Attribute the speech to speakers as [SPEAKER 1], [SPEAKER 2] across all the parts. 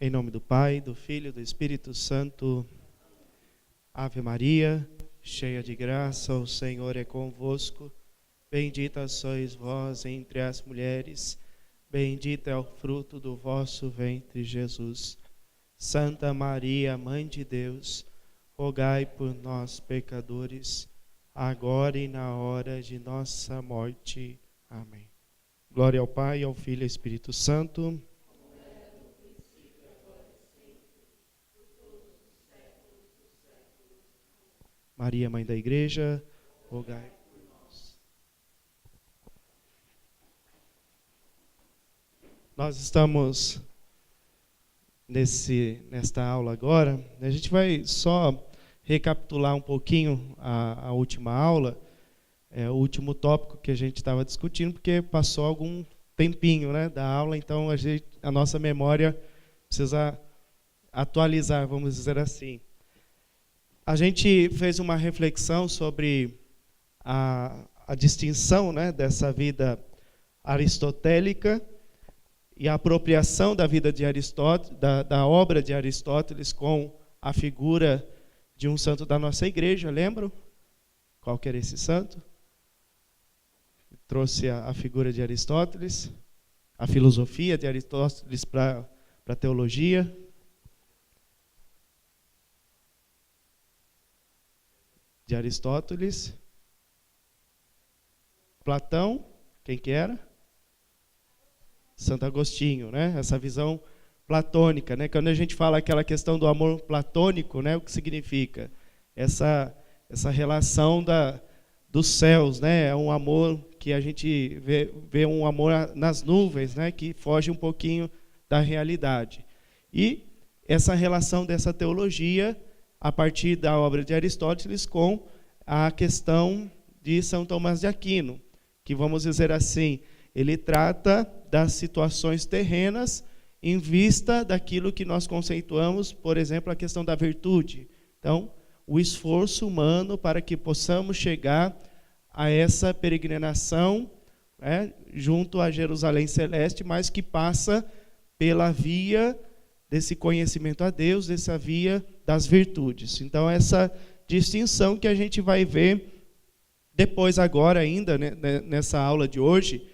[SPEAKER 1] Em nome do Pai, do Filho e do Espírito Santo. Ave Maria, cheia de graça, o Senhor é convosco. Bendita sois vós entre as mulheres, bendito é o fruto do vosso ventre, Jesus. Santa Maria, Mãe de Deus, rogai por nós, pecadores, agora e na hora de nossa morte. Amém. Glória ao Pai, ao Filho e ao Espírito Santo. Maria, Mãe da Igreja, rogai por nós. Nós estamos nesta aula agora. A gente vai só recapitular um pouquinho a última aula, o último tópico que a gente estava discutindo, porque passou algum tempinho, né, da aula, então a nossa memória precisa atualizar, vamos dizer assim. A gente fez uma reflexão sobre a distinção, né, dessa vida aristotélica e a apropriação da vida de Aristóteles, da obra de Aristóteles com a figura de um santo da nossa igreja, lembram? Qual que era esse santo? Trouxe a figura de Aristóteles, a filosofia de Aristóteles para a teologia. De Aristóteles, Platão, quem que era? Santo Agostinho, né? Essa visão platônica, né? Quando a gente fala aquela questão do amor platônico, né? O que significa? Essa relação dos céus, né? É um amor que a gente vê um amor nas nuvens, né? Que foge um pouquinho da realidade. E essa relação dessa teologia a partir da obra de Aristóteles com a questão de São Tomás de Aquino, que, vamos dizer assim, ele trata das situações terrenas em vista daquilo que nós conceituamos, por exemplo, a questão da virtude. Então, o esforço humano para que possamos chegar a essa peregrinação, né, junto a Jerusalém Celeste, mas que passa pela via desse conhecimento a Deus, dessa via das virtudes. Então, essa distinção que a gente vai ver depois agora ainda, né, nessa aula de hoje,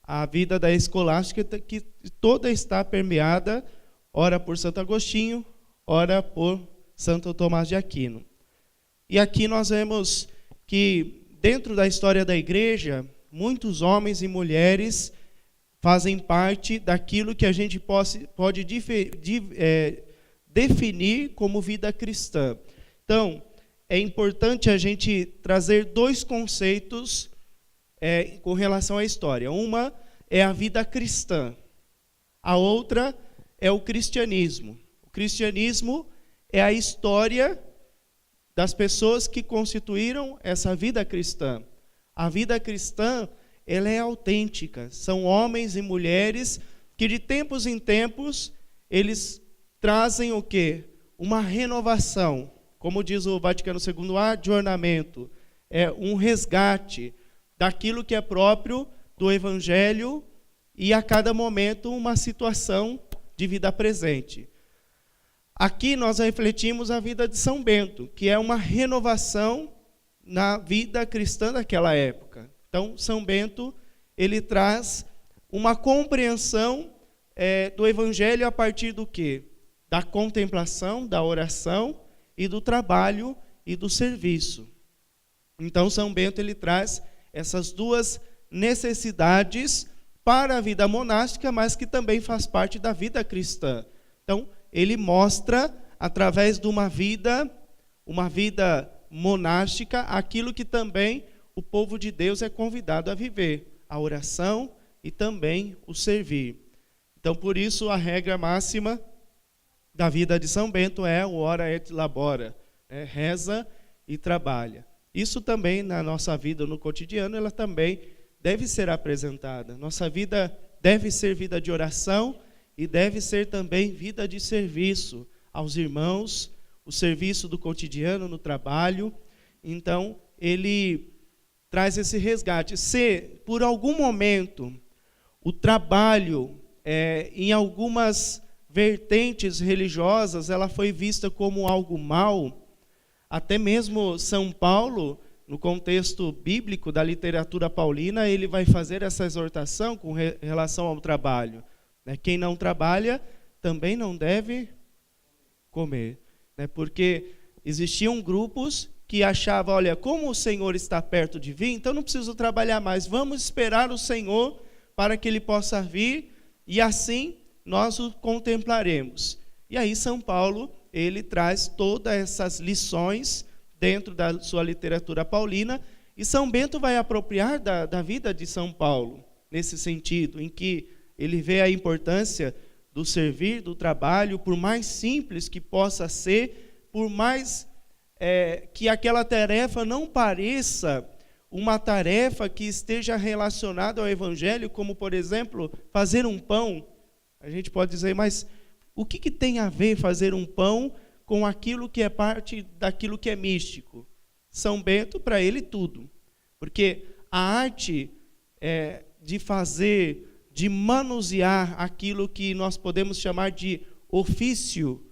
[SPEAKER 1] a vida da escolástica que toda está permeada, ora por Santo Agostinho, ora por Santo Tomás de Aquino. E aqui nós vemos que dentro da história da igreja, muitos homens e mulheres fazem parte daquilo que a gente pode definir como vida cristã. Então, é importante a gente trazer dois conceitos com relação à história. Uma é a vida cristã, a outra é o cristianismo. O cristianismo é a história das pessoas que constituíram essa vida cristã. A vida cristã, ela é autêntica. São homens e mulheres que de tempos em tempos eles trazem o quê? Uma renovação. Como diz o Vaticano II, adornamento. É um resgate daquilo que é próprio do Evangelho e a cada momento uma situação de vida presente. Aqui nós refletimos a vida de São Bento, que é uma renovação na vida cristã daquela época. Então, São Bento, ele traz uma compreensão do Evangelho a partir do quê? Da contemplação, da oração e do trabalho e do serviço. Então, São Bento, ele traz essas duas necessidades para a vida monástica, mas que também faz parte da vida cristã. Então, ele mostra, através de uma vida monástica, aquilo que também o povo de Deus é convidado a viver, a oração e também o servir. Então, por isso, a regra máxima da vida de São Bento é o ora et labora, reza e trabalha. Isso também na nossa vida, no cotidiano, ela também deve ser apresentada. Nossa vida deve ser vida de oração e deve ser também vida de serviço aos irmãos, o serviço do cotidiano, no trabalho. Então, ele traz esse resgate. Se, por algum momento, o trabalho, em algumas vertentes religiosas, ela foi vista como algo mal. Até mesmo São Paulo, no contexto bíblico da literatura paulina, ele vai fazer essa exortação com relação ao trabalho. Quem não trabalha também não deve comer. Porque existiam grupos que achavam, olha, como o Senhor está perto de vir, então não preciso trabalhar mais, vamos esperar o Senhor para que Ele possa vir, e assim nós o contemplaremos. E aí São Paulo, ele traz todas essas lições dentro da sua literatura paulina, e São Bento vai apropriar da vida de São Paulo, nesse sentido, em que ele vê a importância do servir, do trabalho, por mais simples que possa ser, por mais que aquela tarefa não pareça uma tarefa que esteja relacionada ao Evangelho, como, por exemplo, fazer um pão. A gente pode dizer, mas o que tem a ver fazer um pão com aquilo que é parte daquilo que é místico? São Bento, para ele, tudo. Porque a arte de fazer, de manusear aquilo que nós podemos chamar de ofício,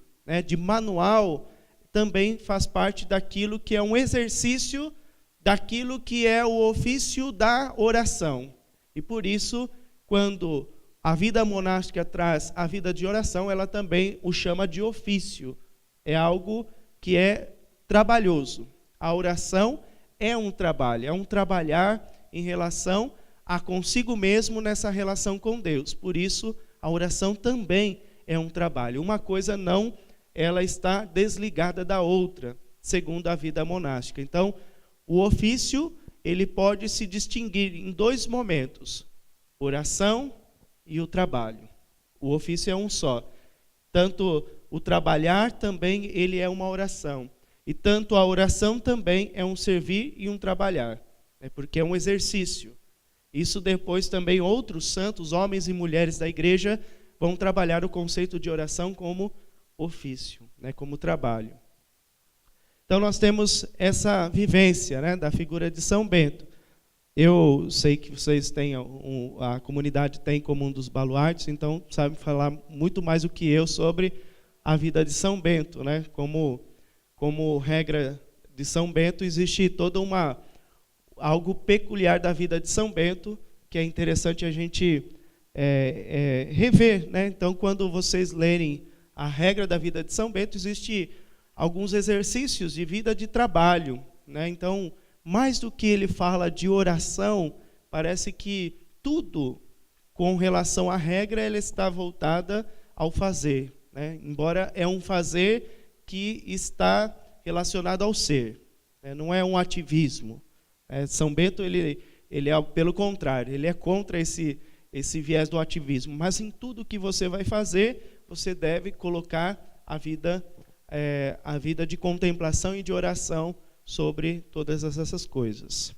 [SPEAKER 1] de manual, também faz parte daquilo que é um exercício daquilo que é o ofício da oração. E por isso, quando a vida monástica traz a vida de oração, ela também o chama de ofício. É algo que é trabalhoso. A oração é um trabalho, é um trabalhar em relação a consigo mesmo nessa relação com Deus. Por isso, a oração também é um trabalho. Uma coisa não, ela está desligada da outra, segundo a vida monástica. Então, o ofício, ele pode se distinguir em dois momentos: oração e o trabalho. O ofício é um só. Tanto o trabalhar também ele é uma oração. E tanto a oração também é um servir e um trabalhar. Porque é um exercício. Isso depois também outros santos, homens e mulheres da igreja, vão trabalhar o conceito de oração como ofício, como trabalho. Então nós temos essa vivência da figura de São Bento. Eu sei que vocês têm, a comunidade tem como um dos baluartes, então sabe falar muito mais do que eu sobre a vida de São Bento. Como regra de São Bento, existe toda algo peculiar da vida de São Bento, que é interessante a gente rever. Então, quando vocês lerem a regra da vida de São Bento, existe alguns exercícios de vida de trabalho. Então, mais do que ele fala de oração, parece que tudo com relação à regra ela está voltada ao fazer. Embora é um fazer que está relacionado ao ser. Não é um ativismo. São Bento, ele é pelo contrário, ele é contra esse viés do ativismo. Mas em tudo que você vai fazer, você deve colocar a vida de contemplação e de oração sobre todas essas coisas.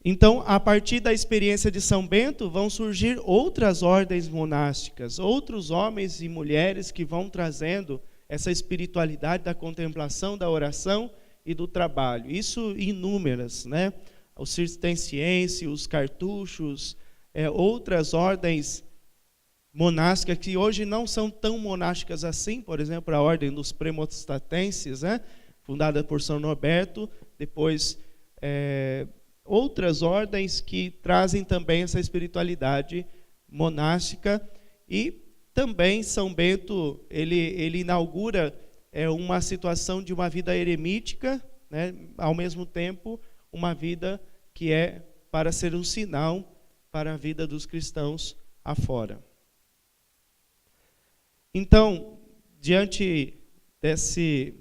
[SPEAKER 1] Então, a partir da experiência de São Bento, vão surgir outras ordens monásticas, outros homens e mulheres que vão trazendo essa espiritualidade da contemplação, da oração e do trabalho. Isso inúmeras, Os cistercienses, os cartuchos, outras ordens monásticas que hoje não são tão monásticas assim, por exemplo, a ordem dos premonstratenses, fundada por São Norberto, depois outras ordens que trazem também essa espiritualidade monástica. E também São Bento, ele inaugura uma situação de uma vida eremítica, ao mesmo tempo uma vida que é para ser um sinal para a vida dos cristãos afora. Então, diante desse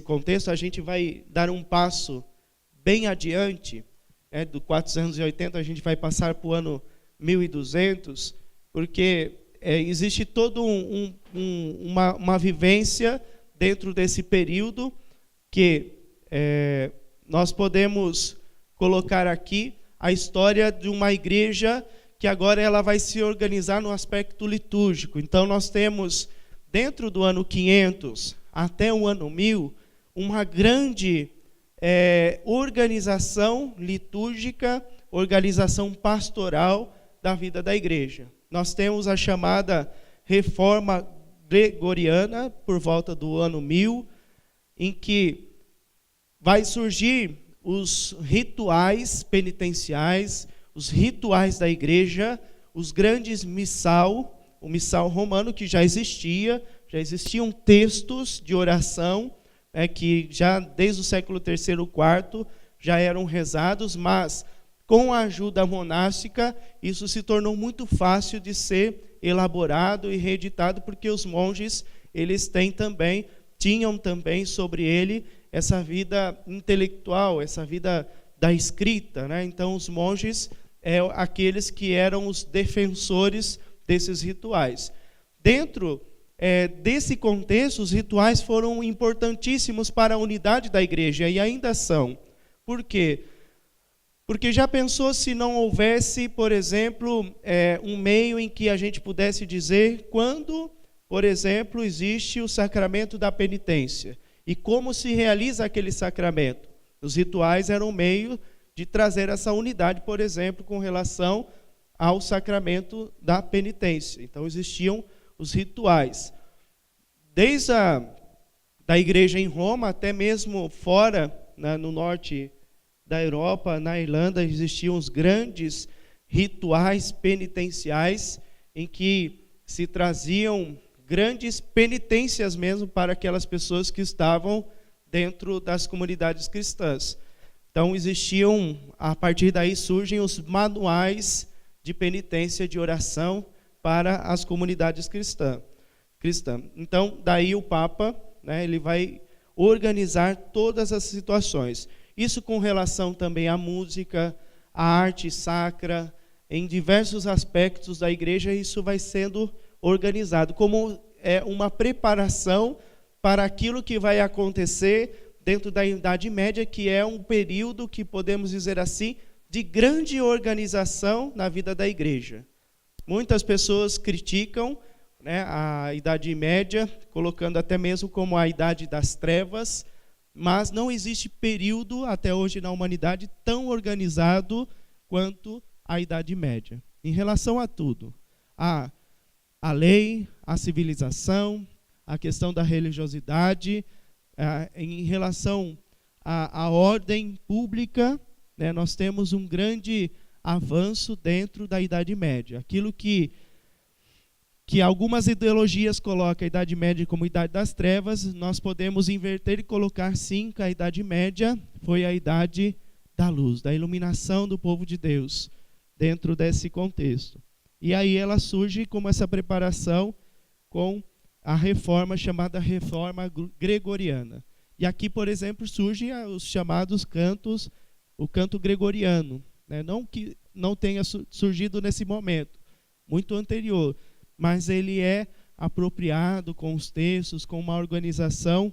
[SPEAKER 1] contexto, a gente vai dar um passo bem adiante. Do 480 a gente vai passar para o ano 1200, porque existe toda uma vivência dentro desse período que nós podemos colocar aqui a história de uma igreja que agora ela vai se organizar no aspecto litúrgico. Então nós temos, dentro do ano 500 até o ano 1000, uma grande organização litúrgica, organização pastoral da vida da igreja. nós temos a chamada Reforma Gregoriana, por volta do ano 1000, em que vai surgir os rituais penitenciais, os rituais da igreja, os grandes missal, o missal romano que já existiam textos de oração, que já desde o século III e IV já eram rezados, mas com a ajuda monástica isso se tornou muito fácil de ser elaborado e reeditado, porque os monges tinham também sobre ele essa vida intelectual, essa vida da escrita, né? Então os monges aqueles que eram os defensores desses rituais. Dentro desse contexto, os rituais foram importantíssimos para a unidade da igreja, e ainda são. Por quê? Porque já pensou se não houvesse, por exemplo, um meio em que a gente pudesse dizer quando, por exemplo, existe o sacramento da penitência, e como se realiza aquele sacramento? Os rituais eram um meio de trazer essa unidade, por exemplo, com relação ao sacramento da penitência. Então existiam os rituais. Desde da igreja em Roma, até mesmo fora, no norte da Europa, na Irlanda, existiam os grandes rituais penitenciais em que se traziam grandes penitências mesmo para aquelas pessoas que estavam dentro das comunidades cristãs. Então existiam, a partir daí surgem os manuais de penitência, de oração para as comunidades cristãs. Então, daí o Papa, ele vai organizar todas as situações. Isso com relação também à música, à arte sacra, em diversos aspectos da igreja, isso vai sendo organizado como uma preparação para aquilo que vai acontecer dentro da Idade Média, que é um período que podemos dizer assim, de grande organização na vida da igreja. Muitas pessoas criticam a Idade Média, colocando até mesmo como a Idade das Trevas, mas não existe período até hoje na humanidade tão organizado quanto a Idade Média. Em relação a tudo, a lei, a civilização, a questão da religiosidade, em relação à ordem pública, nós temos um grande avanço dentro da Idade Média. Aquilo que algumas ideologias colocam a Idade Média como Idade das Trevas, nós podemos inverter e colocar sim que a Idade Média foi a Idade da Luz, da iluminação do povo de Deus, dentro desse contexto. E aí ela surge como essa preparação com a reforma chamada Reforma Gregoriana. E aqui, por exemplo, surgem os chamados cantos, o canto gregoriano, não que não tenha surgido nesse momento, muito anterior, mas ele é apropriado com os textos, com uma organização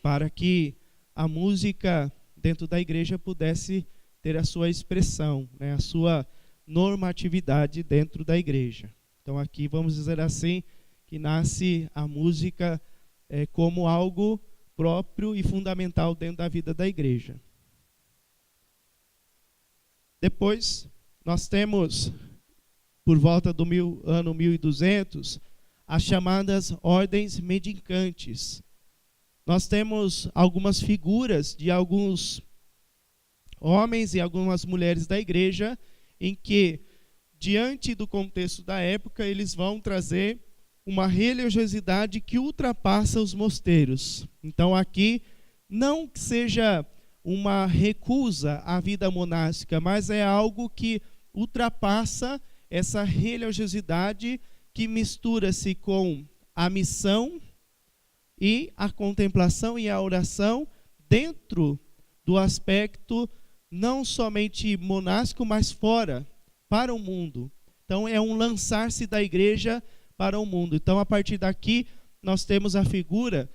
[SPEAKER 1] para que a música dentro da igreja pudesse ter a sua expressão, a sua normatividade dentro da igreja. Então aqui vamos dizer assim, que nasce a música como algo próprio e fundamental dentro da vida da igreja. Depois, nós temos, por volta do ano 1200, as chamadas ordens mendicantes. Nós temos algumas figuras de alguns homens e algumas mulheres da igreja, em que, diante do contexto da época, eles vão trazer uma religiosidade que ultrapassa os mosteiros. Então aqui, não que seja uma recusa à vida monástica, mas é algo que ultrapassa essa religiosidade que mistura-se com a missão e a contemplação e a oração dentro do aspecto não somente monástico, mas fora, para o mundo. Então é um lançar-se da igreja para o mundo. Então a partir daqui nós temos a figura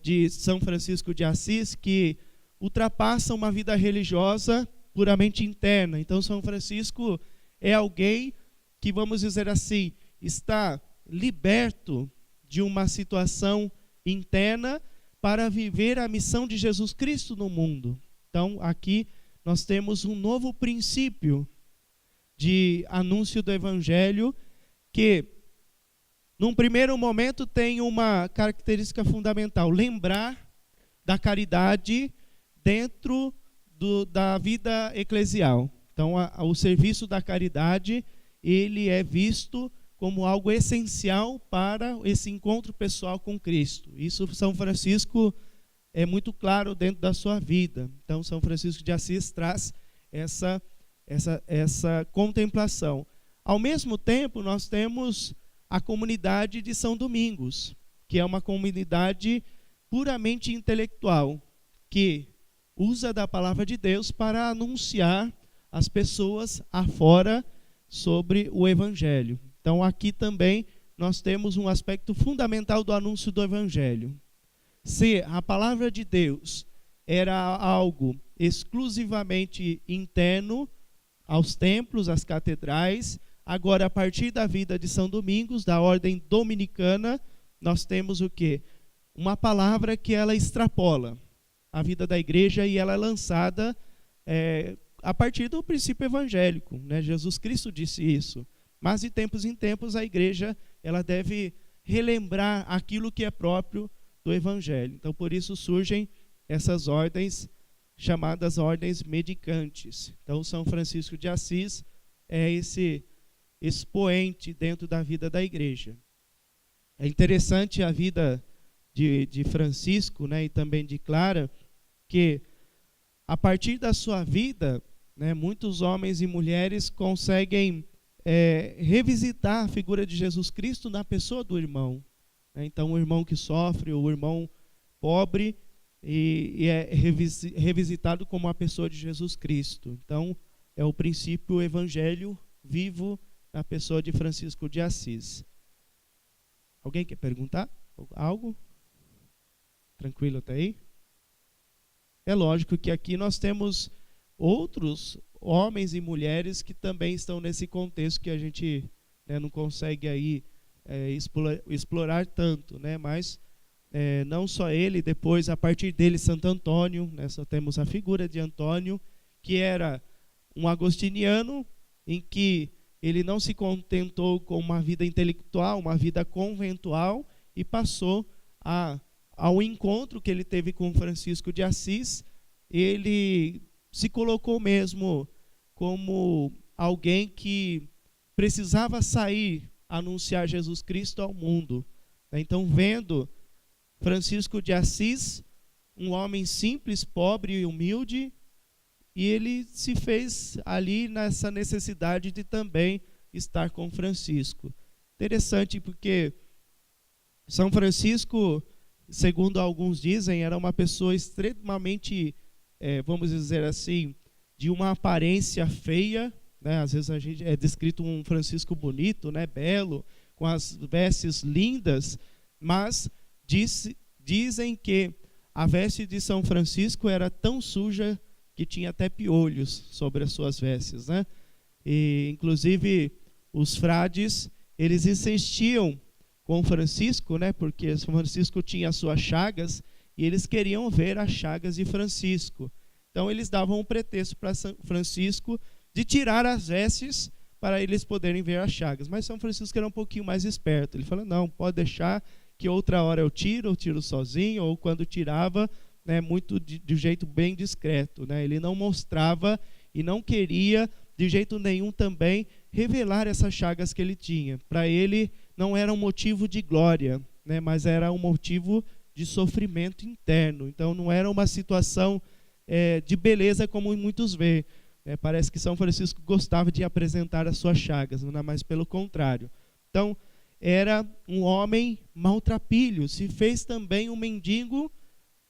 [SPEAKER 1] de São Francisco de Assis, que ultrapassa uma vida religiosa puramente interna. Então São Francisco é alguém que, vamos dizer assim, está liberto de uma situação interna para viver a missão de Jesus Cristo no mundo. Então aqui nós temos um novo princípio de anúncio do Evangelho, que, num primeiro momento, tem uma característica fundamental: lembrar da caridade dentro da vida eclesial. Então, o serviço da caridade, ele é visto como algo essencial para esse encontro pessoal com Cristo. Isso São Francisco é muito claro dentro da sua vida. Então, São Francisco de Assis traz essa contemplação. Ao mesmo tempo, nós temos a comunidade de São Domingos, que é uma comunidade puramente intelectual, que usa da palavra de Deus para anunciar às pessoas afora sobre o Evangelho. Então, aqui também nós temos um aspecto fundamental do anúncio do Evangelho. Se a palavra de Deus era algo exclusivamente interno aos templos, às catedrais, agora, a partir da vida de São Domingos, da ordem dominicana, nós temos o quê? Uma palavra que ela extrapola a vida da igreja e ela é lançada a partir do princípio evangélico, né? Jesus Cristo disse isso. Mas de tempos em tempos a igreja ela deve relembrar aquilo que é próprio do Evangelho. Então, por isso surgem essas ordens chamadas ordens medicantes. Então, São Francisco de Assis é esse expoente dentro da vida da igreja. É interessante a vida de Francisco, né, e também de Clara, que a partir da sua vida, né, muitos homens e mulheres conseguem revisitar a figura de Jesus Cristo na pessoa do irmão. Então, o irmão que sofre, o irmão pobre, e é revisitado como a pessoa de Jesus Cristo. Então, é o princípio evangelho vivo na pessoa de Francisco de Assis. Alguém quer perguntar algo? Tranquilo até aí? É lógico que aqui nós temos outros homens e mulheres que também estão nesse contexto que a gente, né, não consegue aí explorar tanto, né? Mas não só ele, depois a partir dele Santo Antônio, né, só temos a figura de Antônio, que era um agostiniano em que ele não se contentou com uma vida intelectual, uma vida conventual, e passou ao encontro que ele teve com Francisco de Assis. Ele se colocou mesmo como alguém que precisava sair, anunciar Jesus Cristo ao mundo. Então, vendo Francisco de Assis, um homem simples, pobre e humilde, e ele se fez ali nessa necessidade de também estar com Francisco. Interessante porque São Francisco, segundo alguns dizem, era uma pessoa extremamente, vamos dizer assim, de uma aparência feia, né? Às vezes a gente é descrito um Francisco bonito, né? Belo, com as vestes lindas, mas dizem que a veste de São Francisco era tão suja que tinha até piolhos sobre as suas vestes, né? E, inclusive, os frades, eles insistiam com Francisco, né? Porque São Francisco tinha as suas chagas e eles queriam ver as chagas de Francisco. Então, eles davam um pretexto para São Francisco de tirar as vestes para eles poderem ver as chagas. Mas São Francisco era um pouquinho mais esperto. Ele falou, não, pode deixar que outra hora eu tiro sozinho, ou quando tirava, né, muito de jeito bem discreto, né? Ele não mostrava e não queria de jeito nenhum também revelar essas chagas que ele tinha. Para ele não era um motivo de glória, né, mas era um motivo de sofrimento interno. Então não era uma situação de beleza como muitos veem. Parece que São Francisco gostava de apresentar as suas chagas, mas pelo contrário. Então era um homem maltrapilho, se fez também um mendigo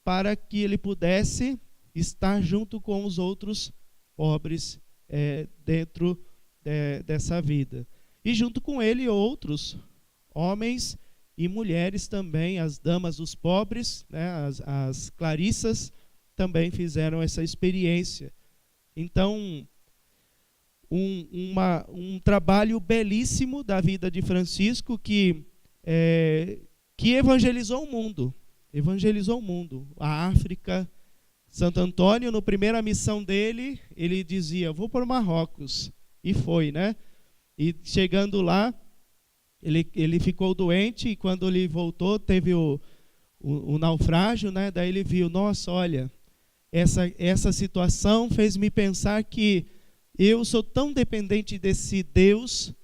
[SPEAKER 1] para que ele pudesse estar junto com os outros pobres dentro dessa vida. E junto com ele outros homens e mulheres também, as damas dos pobres, né, as clarissas, também fizeram essa experiência. Então, um trabalho belíssimo da vida de Francisco que evangelizou o mundo. Evangelizou o mundo, a África. Santo Antônio, na primeira missão dele, ele dizia, vou para Marrocos. e foi, né? E chegando lá, ele ficou doente, e quando ele voltou, teve o naufrágio, né? Daí ele viu, nossa, olha, essa situação fez-me pensar que eu sou tão dependente desse Deus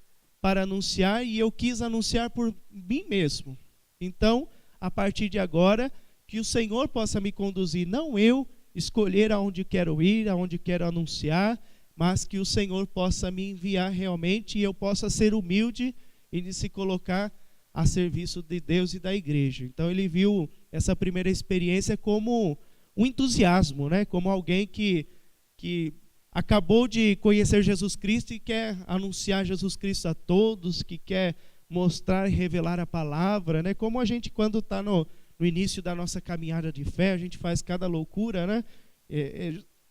[SPEAKER 1] para anunciar, e eu quis anunciar por mim mesmo. Então, a partir de agora, que o Senhor possa me conduzir, não eu escolher aonde quero ir, aonde quero anunciar, mas que o Senhor possa me enviar realmente, e eu possa ser humilde e de se colocar a serviço de Deus e da igreja. Então ele viu essa primeira experiência como um entusiasmo, né? Como alguém que acabou de conhecer Jesus Cristo e quer anunciar Jesus Cristo a todos, que quer mostrar e revelar a palavra, né? Como a gente, quando está no início da nossa caminhada de fé, a gente faz cada loucura, né?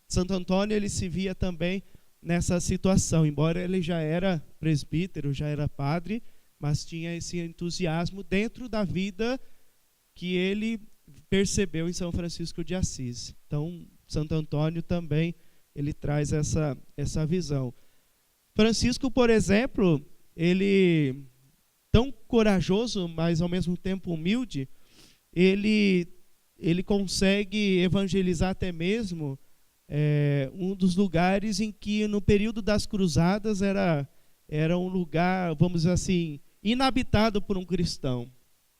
[SPEAKER 1] Santo Antônio, ele se via também nessa situação, embora ele já era presbítero, já era padre, mas tinha esse entusiasmo dentro da vida que ele percebeu em São Francisco de Assis. Então, Santo Antônio também, ele traz essa visão. Francisco, por exemplo, ele, tão corajoso, mas ao mesmo tempo humilde, ele consegue evangelizar até mesmo um dos lugares em que, no período das cruzadas, era um lugar, vamos dizer assim, inabitado por um cristão,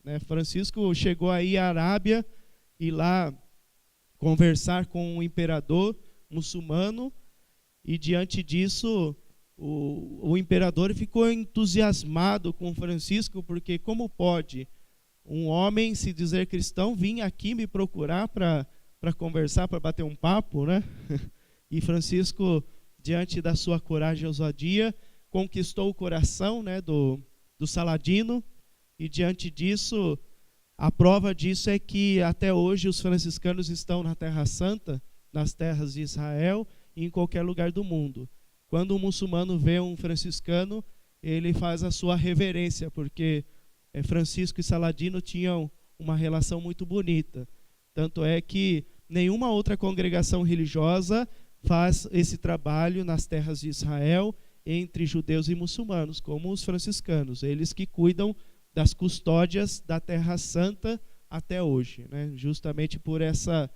[SPEAKER 1] né? Francisco chegou aí à Arábia e lá conversar com um imperador muçulmano, e diante disso o imperador ficou entusiasmado com Francisco, porque como pode um homem se dizer cristão vir aqui me procurar para conversar, para bater um papo, né? E Francisco, diante da sua coragem e ousadia, conquistou o coração, né, do Saladino, e diante disso, a prova disso é que até hoje os franciscanos estão na Terra Santa, nas terras de Israel e em qualquer lugar do mundo. Quando um muçulmano vê um franciscano, ele faz a sua reverência, porque Francisco e Saladino tinham uma relação muito bonita. Tanto é que nenhuma outra congregação religiosa faz esse trabalho nas terras de Israel, entre judeus e muçulmanos, como os franciscanos, eles que cuidam das custódias da Terra Santa até hoje, né? Justamente por essa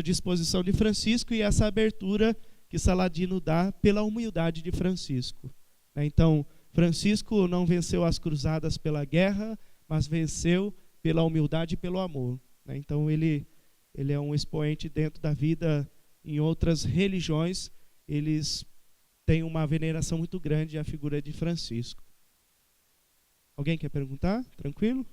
[SPEAKER 1] disposição de Francisco e essa abertura que Saladino dá pela humildade de Francisco, né? Então, Francisco não venceu as cruzadas pela guerra, mas venceu pela humildade e pelo amor, né? Então, ele é um expoente dentro da vida. Em outras religiões, eles têm uma veneração muito grande à figura de Francisco. Alguém quer perguntar? Tranquilo?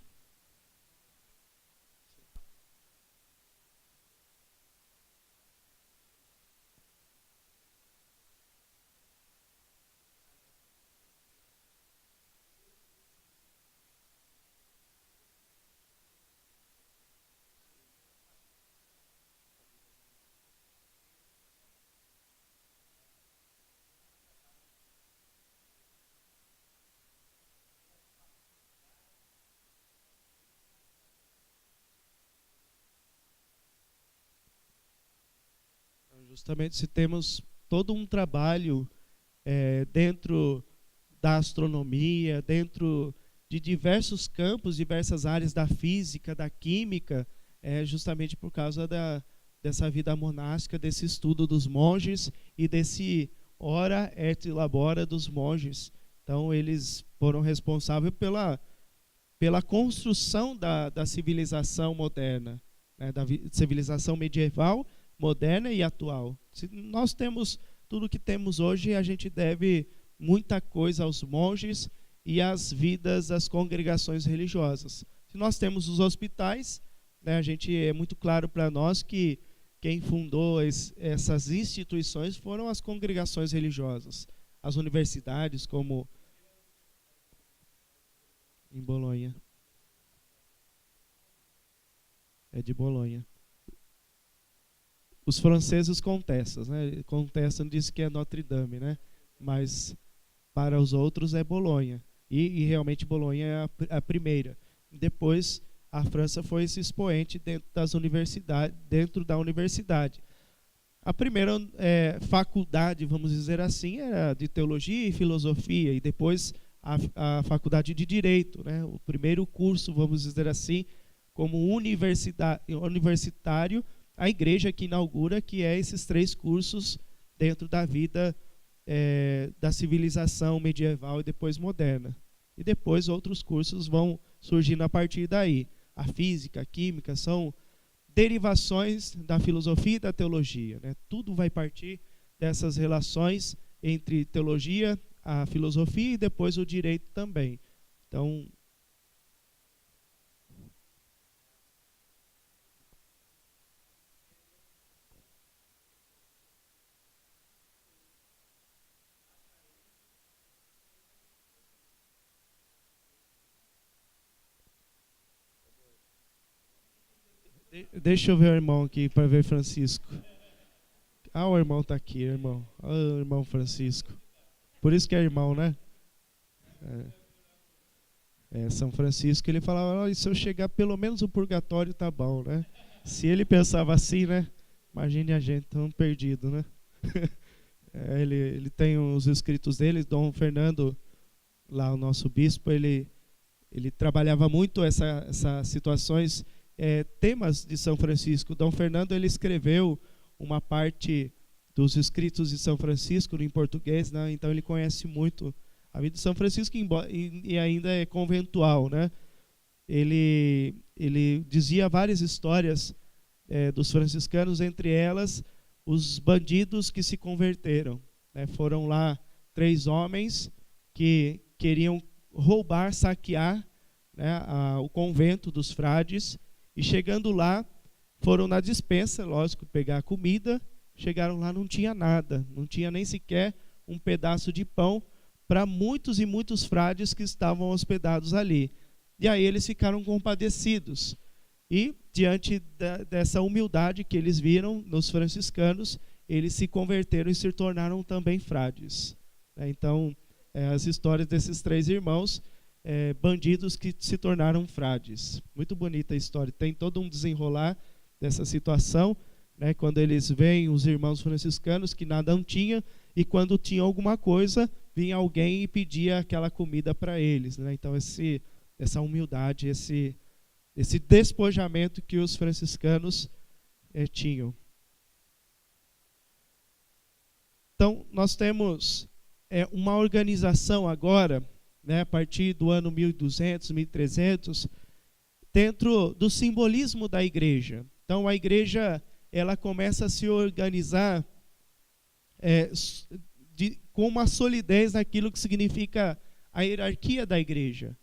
[SPEAKER 1] Justamente se temos todo um trabalho dentro da astronomia, dentro de diversos campos, diversas áreas da física, da química, justamente por causa dessa vida monástica, desse estudo dos monges e desse ora et labora dos monges. Então, eles foram responsáveis pela construção da civilização moderna, né, da civilização medieval, moderna e atual. Se nós temos tudo o que temos hoje, a gente deve muita coisa aos monges e às vidas das congregações religiosas. Se nós temos os hospitais, né, a gente é muito claro para nós que quem fundou essas instituições foram as congregações religiosas. As universidades, como em Bolonha. É de Bolonha. Os franceses contestam, né? Contestam, dizem que é Notre Dame, né? Mas para os outros é Bolonha. E realmente Bolonha é a primeira. Depois a França foi esse expoente dentro da universidade. A primeira faculdade, vamos dizer assim, era de teologia e filosofia, e depois a faculdade de direito, né? O primeiro curso, vamos dizer assim, como universitário, a igreja que inaugura, que é esses 3 cursos dentro da vida da civilização medieval e depois moderna. E depois outros cursos vão surgindo a partir daí. A física, a química são derivações da filosofia e da teologia, né? Tudo vai partir dessas relações entre teologia, a filosofia e depois o direito também. Então, deixa eu ver o irmão aqui para ver Francisco. Ah, o irmão está aqui, irmão. Ah, o irmão Francisco. Por isso que é irmão, né? São Francisco, ele falava, oh, se eu chegar pelo menos o purgatório tá bom, né? Se ele pensava assim, né? Imagine a gente tão perdido, né? Ele tem os escritos dele, Dom Fernando, lá o nosso bispo, ele trabalhava muito essas situações, temas de São Francisco. Dom Fernando, ele escreveu uma parte dos escritos de São Francisco em português, né? Então ele conhece muito a vida de São Francisco e ainda é conventual, né? Ele dizia várias histórias dos franciscanos, entre elas os bandidos que se converteram, né? Foram lá 3 homens que queriam roubar, saquear, né, o convento dos frades, e chegando lá, foram na despensa, lógico, pegar comida. Chegaram lá, não tinha nada, não tinha nem sequer um pedaço de pão para muitos e muitos frades que estavam hospedados ali. E aí eles ficaram compadecidos. E, diante dessa humildade que eles viram nos franciscanos, eles se converteram e se tornaram também frades. Então, as histórias desses 3 irmãos, bandidos que se tornaram frades. Muito bonita a história, tem todo um desenrolar dessa situação, né, quando eles veem os irmãos franciscanos que nada não tinham, e quando tinham alguma coisa, vinha alguém e pedia aquela comida para eles, né? Então essa humildade, esse despojamento que os franciscanos tinham. Então nós temos uma organização agora, né, a partir do ano 1200, 1300, dentro do simbolismo da igreja. Então a igreja, ela começa a se organizar com uma solidez naquilo que significa a hierarquia da igreja.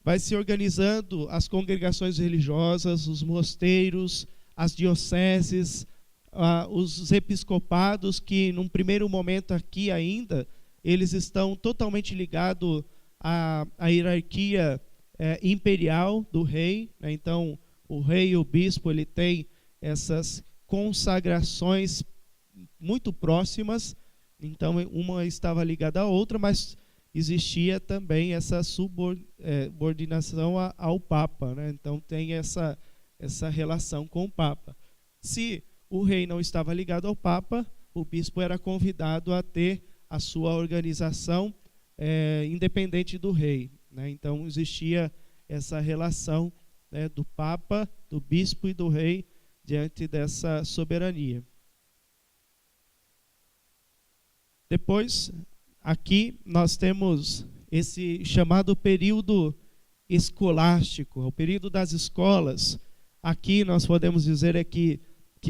[SPEAKER 1] Vai se organizando as congregações religiosas, os mosteiros, as dioceses, os episcopados, que num primeiro momento aqui ainda, eles estão totalmente ligados à hierarquia imperial do rei, né? Então, o rei e o bispo, ele tem essas consagrações muito próximas, então uma estava ligada à outra, mas existia também essa subordinação ao Papa, né? Então tem essa relação com o Papa. Se o rei não estava ligado ao Papa, o bispo era convidado a ter a sua organização independente do rei, né? Então existia essa relação, né, do Papa, do bispo e do rei diante dessa soberania. Depois, aqui nós temos esse chamado período escolástico, o período das escolas. Aqui nós podemos dizer que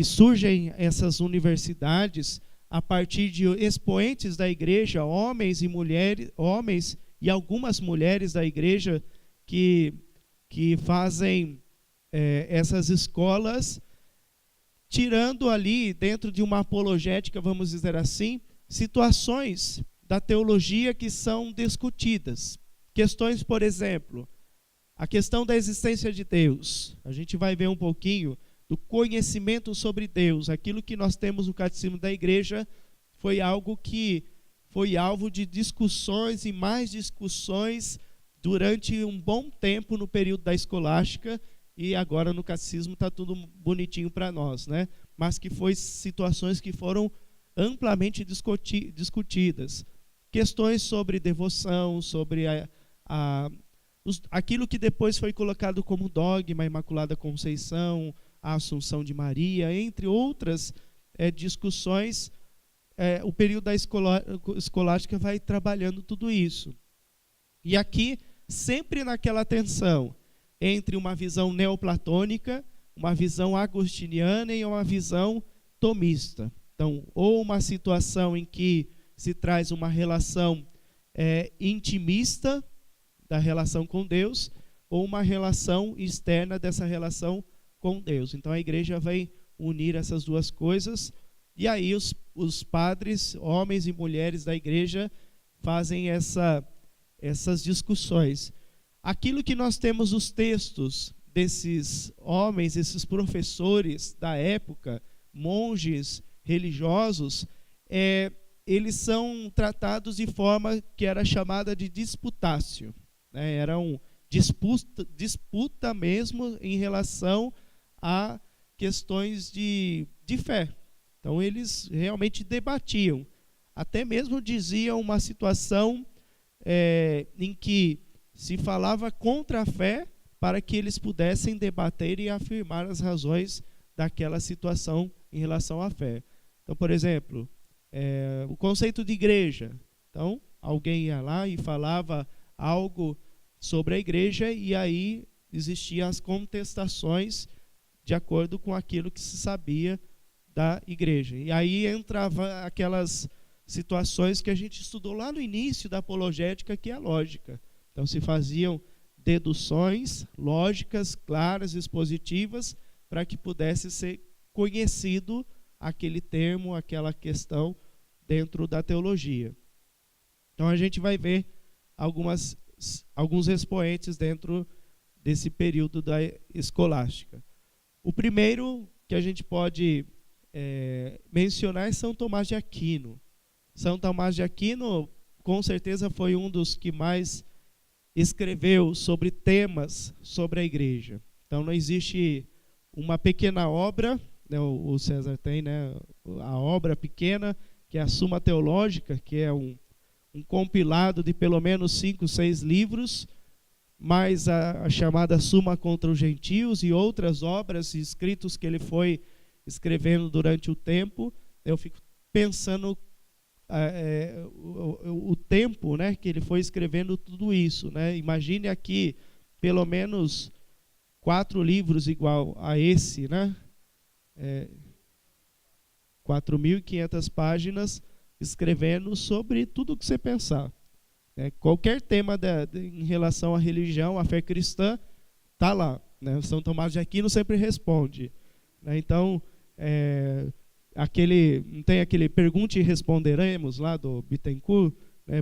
[SPEAKER 1] surgem essas universidades a partir de expoentes da igreja, homens e mulheres, homens e algumas mulheres da igreja que fazem essas escolas, tirando ali, dentro de uma apologética, vamos dizer assim, situações da teologia que são discutidas. Questões, por exemplo, a questão da existência de Deus. A gente vai ver um pouquinho do conhecimento sobre Deus. Aquilo que nós temos no Catecismo da Igreja foi algo que foi alvo de discussões e mais discussões durante um bom tempo no período da escolástica, e agora no Catecismo está tudo bonitinho para nós, né? mas que foi situações que foram amplamente discutidas. Questões sobre devoção, sobre aquilo que depois foi colocado como dogma, a Imaculada Conceição, a Assunção de Maria, entre outras discussões. O período da escolástica vai trabalhando tudo isso. E aqui, sempre naquela tensão entre uma visão neoplatônica, uma visão agostiniana e uma visão tomista. Então, ou uma situação em que se traz uma relação intimista da relação com Deus, ou uma relação externa dessa relação com Deus. Então, a igreja vai unir essas duas coisas, e aí os padres, homens e mulheres da igreja, fazem essas discussões. Aquilo que nós temos os textos desses homens, esses professores da época, monges religiosos, eles são tratados de forma que era chamada de disputácio, né? Era disputa mesmo em relação a questões de fé. Então eles realmente debatiam, até mesmo diziam uma situação em que se falava contra a fé para que eles pudessem debater e afirmar as razões daquela situação em relação à fé. Então, por exemplo, o conceito de igreja. Então, alguém ia lá e falava algo sobre a igreja, e aí existiam as contestações de acordo com aquilo que se sabia da igreja. E aí entrava aquelas situações que a gente estudou lá no início da apologética, que é a lógica. Então se faziam deduções lógicas, claras, expositivas, para que pudesse ser conhecido aquele termo, aquela questão dentro da teologia. Então a gente vai ver alguns expoentes dentro desse período da escolástica. O primeiro que a gente pode mencionar é São Tomás de Aquino. São Tomás de Aquino, com certeza, foi um dos que mais escreveu sobre temas sobre a igreja. Então não existe uma pequena obra, né, o César tem, né, a obra pequena, que é a Suma Teológica, que é um compilado de pelo menos 5, 6 livros, mais a chamada Suma contra os Gentios e outras obras e escritos que ele foi escrevendo durante o tempo. Eu fico pensando o tempo, né, que ele foi escrevendo tudo isso, né? Imagine aqui pelo menos 4 livros igual a esse, né? 4.500 páginas escrevendo sobre tudo o que você pensar. Qualquer tema em relação à religião, à fé cristã, está lá, né? São Tomás de Aquino sempre responde, né? Então, não tem aquele Pergunte e Responderemos lá do Bittencourt,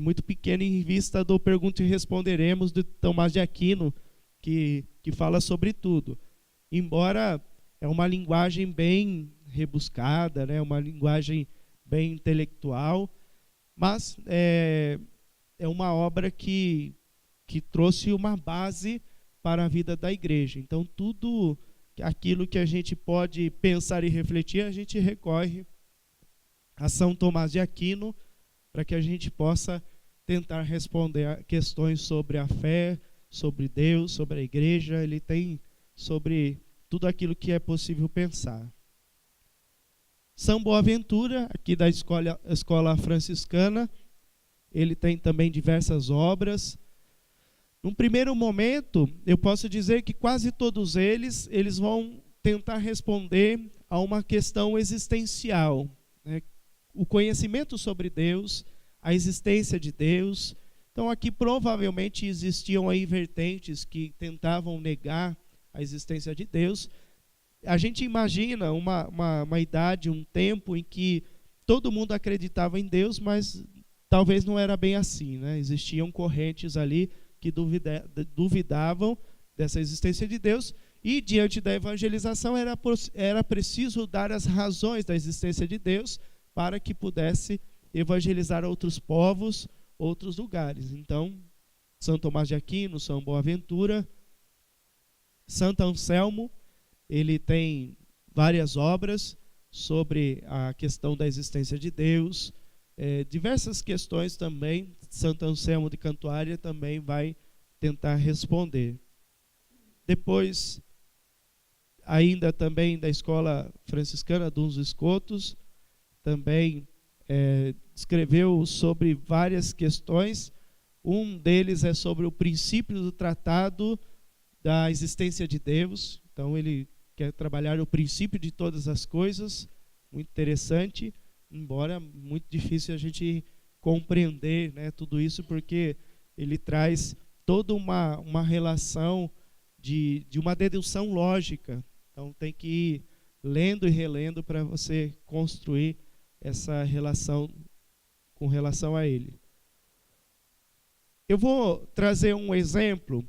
[SPEAKER 1] muito pequeno em vista do Pergunte e Responderemos de Tomás de Aquino, que fala sobre tudo. Embora é uma linguagem bem rebuscada, né, uma linguagem bem intelectual, mas é uma obra que trouxe uma base para a vida da igreja. Então, tudo aquilo que a gente pode pensar e refletir, a gente recorre a São Tomás de Aquino para que a gente possa tentar responder a questões sobre a fé, sobre Deus, sobre a igreja. Ele tem sobre tudo aquilo que é possível pensar. São Boaventura, aqui da escola franciscana, ele tem também diversas obras. Num primeiro momento, eu posso dizer que quase todos eles vão tentar responder a uma questão existencial, né? O conhecimento sobre Deus, a existência de Deus. Então aqui provavelmente existiam aí vertentes que tentavam negar a existência de Deus. A gente imagina uma idade, um tempo em que todo mundo acreditava em Deus, mas talvez não era bem assim, né? Existiam correntes ali que duvidavam dessa existência de Deus, e diante da evangelização era preciso dar as razões da existência de Deus para que pudesse evangelizar outros povos, outros lugares. Então, São Tomás de Aquino, São Boaventura, Santo Anselmo, ele tem várias obras sobre a questão da existência de Deus, diversas questões também. Santo Anselmo de Cantuária também vai tentar responder. Depois, ainda também da Escola Franciscana dos Escotos, também escreveu sobre várias questões. Um deles é sobre o princípio do tratado da existência de Deus. Então ele quer trabalhar o princípio de todas as coisas, muito interessante, embora muito difícil a gente compreender, né, tudo isso, porque ele traz toda uma relação de uma dedução lógica. Então tem que ir lendo e relendo para você construir essa relação com relação a ele. Eu vou trazer um exemplo,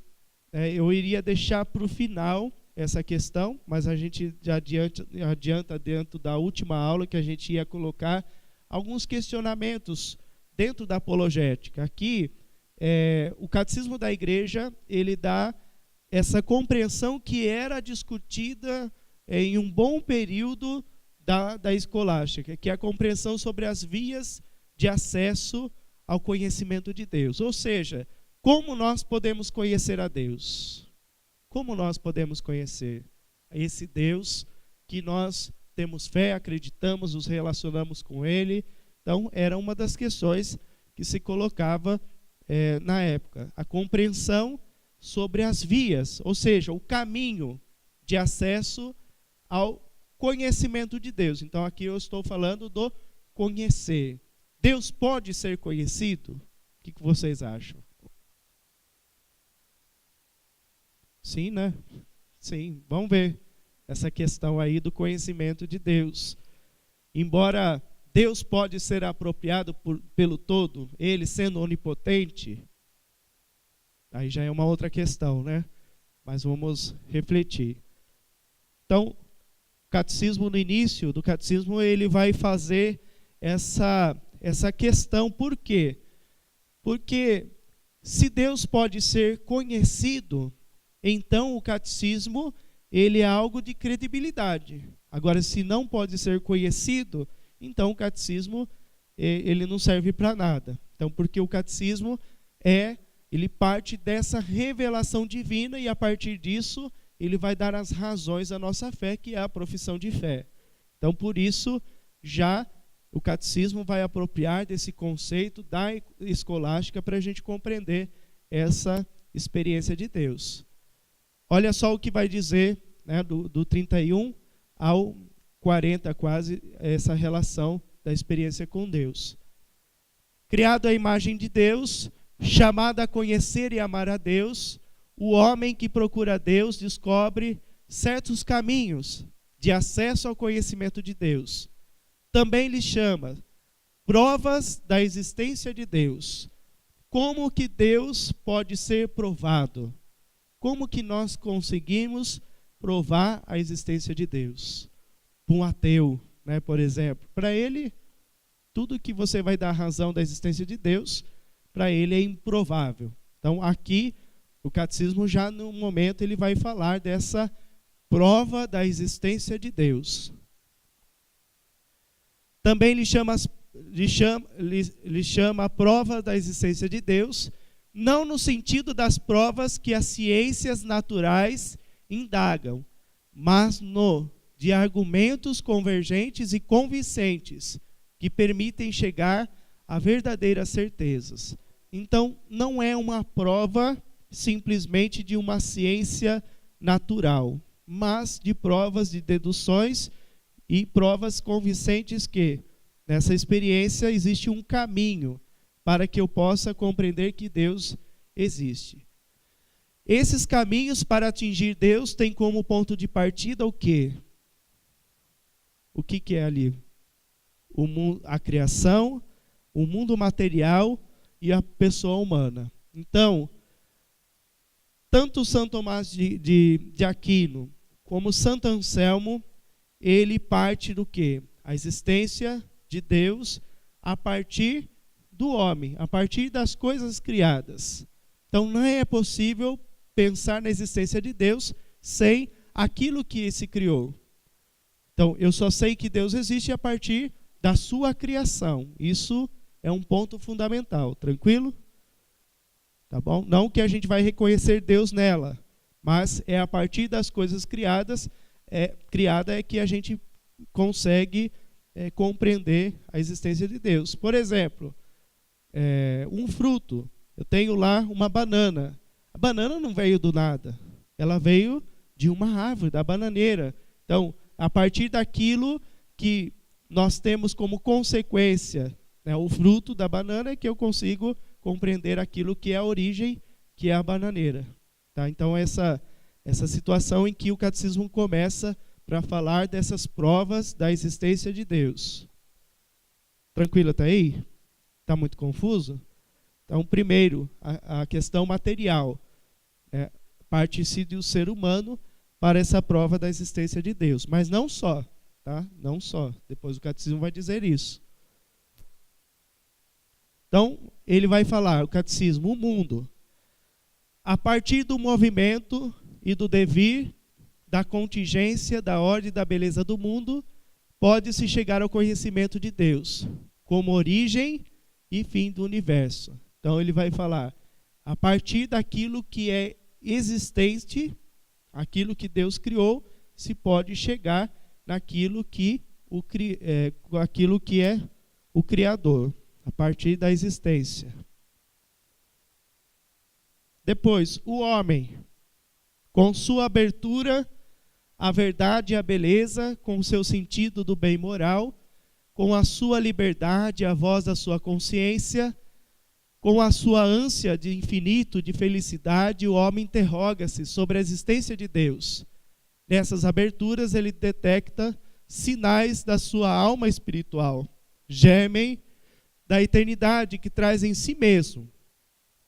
[SPEAKER 1] eu iria deixar para o final essa questão, mas a gente já adianta dentro da última aula que a gente ia colocar alguns questionamentos dentro da apologética. Aqui, o Catecismo da Igreja, ele dá essa compreensão que era discutida em um bom período da escolástica, que é a compreensão sobre as vias de acesso ao conhecimento de Deus. Ou seja, como nós podemos conhecer a Deus? Como nós podemos conhecer esse Deus que nós temos fé, acreditamos, nos relacionamos com Ele? Então, era uma das questões que se colocava na época. A compreensão sobre as vias, ou seja, o caminho de acesso ao conhecimento de Deus. Então, aqui eu estou falando do conhecer. Deus pode ser conhecido? O que vocês acham? Sim, né? Sim, vamos ver essa questão aí do conhecimento de Deus. Embora Deus pode ser apropriado pelo todo, Ele sendo onipotente, aí já é uma outra questão, né? Mas vamos refletir. Então, o catecismo, no início do catecismo, ele vai fazer essa questão. Por quê? Porque se Deus pode ser conhecido, então o catecismo ele é algo de credibilidade. Agora, se não pode ser conhecido, então o catecismo ele não serve para nada. Então, porque o catecismo ele parte dessa revelação divina e a partir disso ele vai dar as razões da nossa fé, que é a profissão de fé. Então, por isso, já o catecismo vai apropriar desse conceito da escolástica para a gente compreender essa experiência de Deus. Olha só o que vai dizer, né, do 31 ao 40, quase, essa relação da experiência com Deus. Criado à imagem de Deus, chamado a conhecer e amar a Deus, o homem que procura Deus descobre certos caminhos de acesso ao conhecimento de Deus. Também lhe chama provas da existência de Deus. Como que Deus pode ser provado? Como que nós conseguimos provar a existência de Deus? Um ateu, né, por exemplo, para ele, tudo que você vai dar razão da existência de Deus, para ele é improvável. Então, aqui, o catecismo já no momento ele vai falar dessa prova da existência de Deus. Também lhe chama a prova da existência de Deus, não no sentido das provas que as ciências naturais indagam, mas de argumentos convergentes e convincentes, que permitem chegar a verdadeiras certezas. Então, não é uma prova simplesmente de uma ciência natural, mas de provas, de deduções e provas convincentes que, nessa experiência, existe um caminho para que eu possa compreender que Deus existe. Esses caminhos para atingir Deus têm como ponto de partida o quê? O que é ali? A criação, o mundo material e a pessoa humana. Então, tanto São Tomás de Aquino como Santo Anselmo, ele parte do quê? A existência de Deus a partir do homem, a partir das coisas criadas. Então, não é possível pensar na existência de Deus sem aquilo que se criou. Então, eu só sei que Deus existe a partir da sua criação. Isso é um ponto fundamental, tranquilo? Tá bom? Não que a gente vai reconhecer Deus nela, mas é a partir das coisas criadas, criada é que a gente consegue compreender a existência de Deus. Por exemplo, um fruto. Eu tenho lá uma banana. A banana não veio do nada. Ela veio de uma árvore, da bananeira. Então, a partir daquilo que nós temos como consequência, né, o fruto da banana, é que eu consigo compreender aquilo que é a origem, que é a bananeira. Tá? Então, essa situação em que o catecismo começa para falar dessas provas da existência de Deus. Tranquilo até aí? Está muito confuso? Então, primeiro, a questão material. Parte-se do ser humano para essa prova da existência de Deus. Mas não só. Tá? Não só. Depois o catecismo vai dizer isso. Então, ele vai falar, o catecismo, o mundo, a partir do movimento e do devir, da contingência, da ordem e da beleza do mundo, pode-se chegar ao conhecimento de Deus, como origem e fim do universo. Então, ele vai falar, a partir daquilo que é existente, aquilo que Deus criou, se pode chegar naquilo que aquilo que é o Criador, a partir da existência. Depois, o homem, com sua abertura à verdade e à beleza, com o seu sentido do bem moral, com a sua liberdade, a voz da sua consciência, com a sua ânsia de infinito, de felicidade, o homem interroga-se sobre a existência de Deus. Nessas aberturas, ele detecta sinais da sua alma espiritual, germem da eternidade que traz em si mesmo,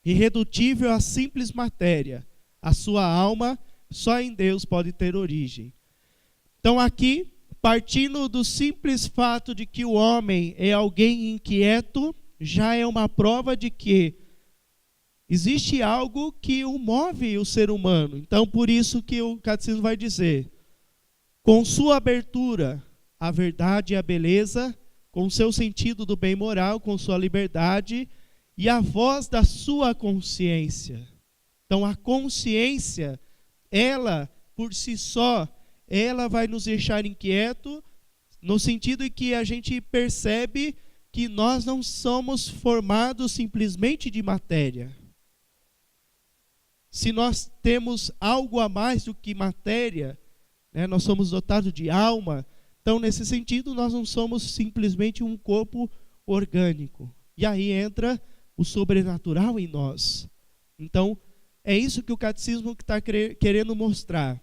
[SPEAKER 1] irredutível à simples matéria. A sua alma só em Deus pode ter origem. Então aqui, partindo do simples fato de que o homem é alguém inquieto, já é uma prova de que existe algo que o move o ser humano. Então por isso que o catecismo vai dizer, com sua abertura à verdade e à beleza, com seu sentido do bem moral, com sua liberdade e a voz da sua consciência. Então a consciência, ela por si só, ela vai nos deixar inquieto, no sentido em que a gente percebe que nós não somos formados simplesmente de matéria. Se nós temos algo a mais do que matéria, né, nós somos dotados de alma, então nesse sentido nós não somos simplesmente um corpo orgânico. E aí entra o sobrenatural em nós. Então é isso que o catecismo está querendo mostrar.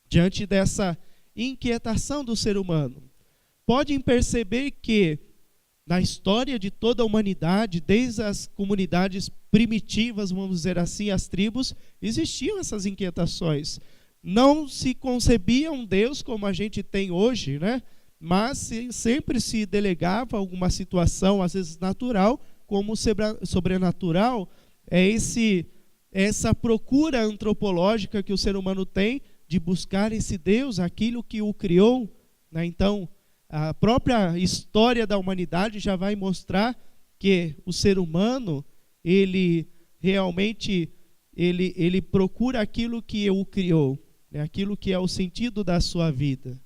[SPEAKER 1] Diante dessa inquietação do ser humano, podem perceber que na história de toda a humanidade, desde as comunidades primitivas, vamos dizer assim, as tribos, existiam essas inquietações. Não se concebia um Deus como a gente tem hoje, né? Mas sempre se delegava alguma situação, às vezes natural, como sobrenatural, essa procura antropológica que o ser humano tem de buscar esse Deus, aquilo que o criou, né? Então, a própria história da humanidade já vai mostrar que o ser humano, ele realmente ele procura aquilo que o criou, né? Aquilo que é o sentido da sua vida.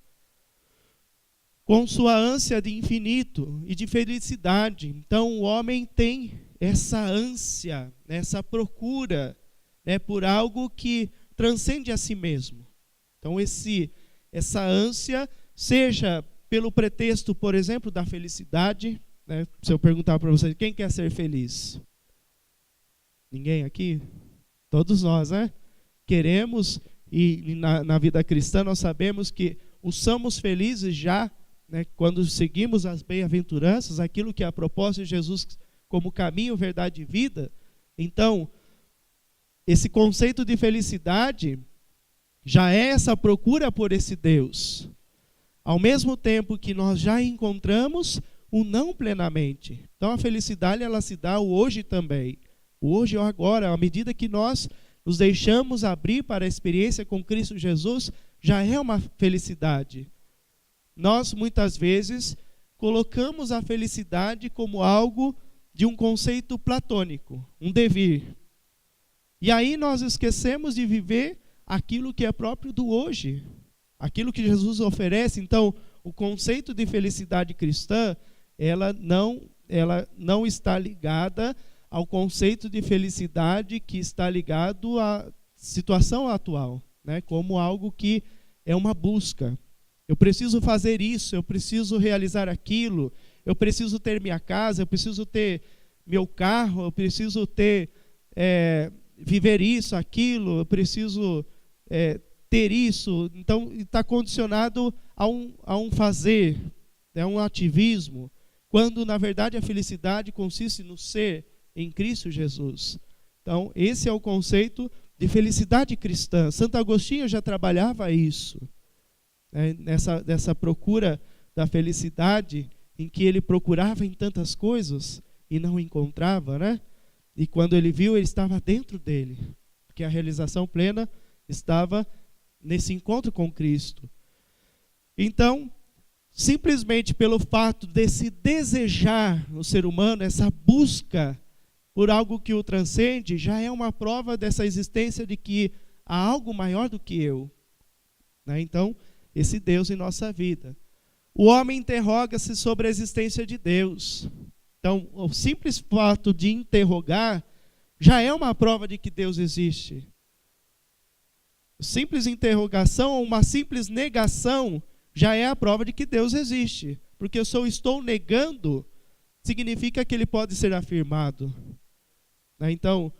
[SPEAKER 1] Com sua ânsia de infinito e de felicidade. Então o homem tem essa ânsia, essa procura, né, por algo que transcende a si mesmo. Então essa ânsia, seja pelo pretexto, por exemplo, da felicidade, né? Se eu perguntar para vocês, quem quer ser feliz? Ninguém aqui? Todos nós, né? Queremos, e na vida cristã nós sabemos que somos felizes já, né, quando seguimos as bem-aventuranças, aquilo que é a proposta de Jesus como caminho, verdade e vida. Então, esse conceito de felicidade já é essa procura por esse Deus. Ao mesmo tempo que nós já encontramos o não plenamente. Então a felicidade, ela se dá o hoje também. O hoje ou agora, à medida que nós nos deixamos abrir para a experiência com Cristo Jesus, já é uma felicidade. nós muitas vezes colocamos a felicidade como algo de um conceito platônico, um devir. E aí nós esquecemos de viver aquilo que é próprio do hoje, aquilo que Jesus oferece. Então, o conceito de felicidade cristã, ela não está ligada ao conceito de felicidade que está ligado à situação atual, né? Como algo que é uma busca. Eu preciso fazer isso, eu preciso realizar aquilo, eu preciso ter minha casa, eu preciso ter meu carro, eu preciso ter viver isso, aquilo, eu preciso ter isso. Então, está condicionado a um fazer, um ativismo, quando, na verdade, a felicidade consiste no ser em Cristo Jesus. Então, esse é o conceito de felicidade cristã. Santo Agostinho já trabalhava isso, nessa procura da felicidade, em que ele procurava em tantas coisas e não encontrava, né? E quando ele viu, ele estava dentro dele, porque a realização plena estava nesse encontro com Cristo. Então, simplesmente pelo fato de se desejar no ser humano, essa busca por algo que o transcende, já é uma prova dessa existência de que há algo maior do que eu, né? Então, esse Deus em nossa vida. O homem interroga-se sobre a existência de Deus. Então, o simples fato de interrogar já é uma prova de que Deus existe. Simples interrogação ou uma simples negação já é a prova de que Deus existe. Porque se eu estou negando, significa que ele pode ser afirmado. Então,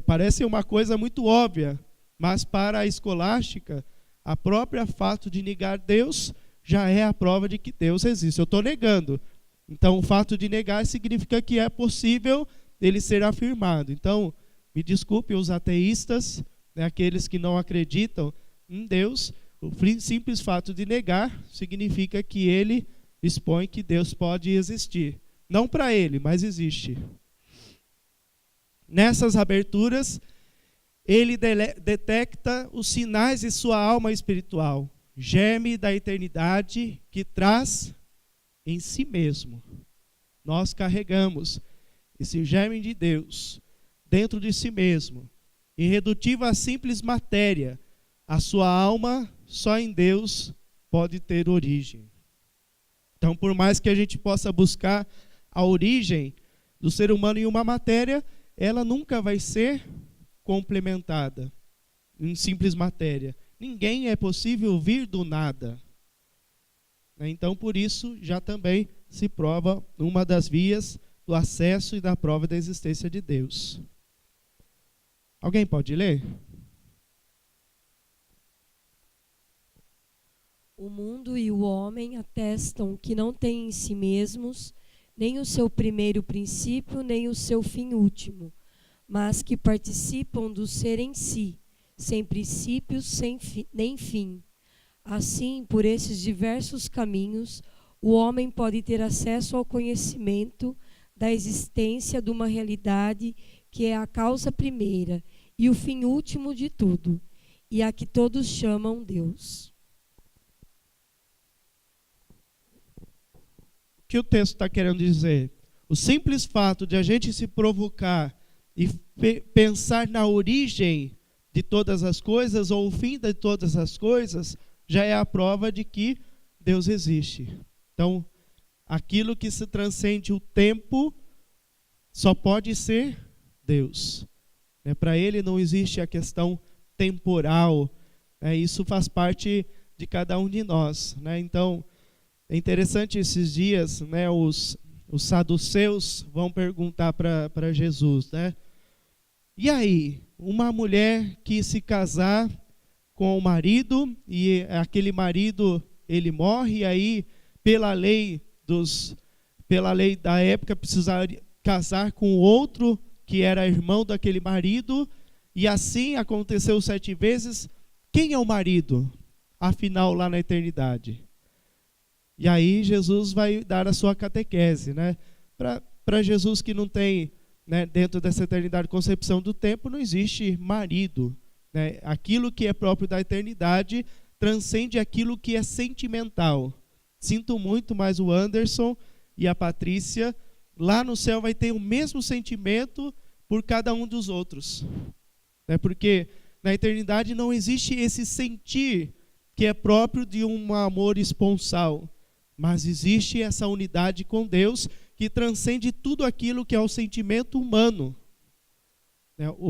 [SPEAKER 1] parece uma coisa muito óbvia, mas para a escolástica, a própria fato de negar Deus já é a prova de que Deus existe. Eu estou negando. Então, o fato de negar significa que é possível ele ser afirmado. Então, me desculpe os ateístas, né, aqueles que não acreditam em Deus, o simples fato de negar significa que ele expõe que Deus pode existir. Não para ele, mas existe. Nessas aberturas, ele detecta os sinais de sua alma espiritual, germe da eternidade que traz em si mesmo. Nós carregamos esse germe de Deus dentro de si mesmo, irredutível à simples matéria. A sua alma só em Deus pode ter origem. Então, por mais que a gente possa buscar a origem do ser humano em uma matéria, ela nunca vai ser complementada em simples matéria. Ninguém é possível vir do nada. Então, por isso, já também se prova uma das vias do acesso e da prova da existência de Deus. Alguém pode ler?
[SPEAKER 2] O mundo e o homem atestam que não têm em si mesmos nem o seu primeiro princípio, nem o seu fim último, mas que participam do ser em si, sem princípios, nem fim. Assim, por esses diversos caminhos, o homem pode ter acesso ao conhecimento da existência de uma realidade que é a causa primeira e o fim último de tudo, e a que todos chamam Deus.
[SPEAKER 1] O que o texto está querendo dizer? O simples fato de a gente se provocar e pensar na origem de todas as coisas, ou o fim de todas as coisas, já é a prova de que Deus existe. Então, aquilo que se transcende o tempo só pode ser Deus. Para ele não existe a questão temporal. Isso faz parte de cada um de nós. Então, é interessante esses dias, os saduceus vão perguntar para Jesus, e aí, uma mulher que se casar com o marido, e aquele marido, ele morre, e aí, pela lei da época, precisaria casar com outro, que era irmão daquele marido, e assim aconteceu 7 vezes. Quem é o marido, afinal, lá na eternidade? E aí Jesus vai dar a sua catequese, para Jesus que não tem, dentro dessa eternidade, concepção do tempo, não existe marido. Aquilo que é próprio da eternidade transcende aquilo que é sentimental. Sinto muito, mas o Anderson e a Patrícia, lá no céu vai ter o mesmo sentimento por cada um dos outros. Porque na eternidade não existe esse sentir que é próprio de um amor esponsal, mas existe essa unidade com Deus que transcende tudo aquilo que é o sentimento humano.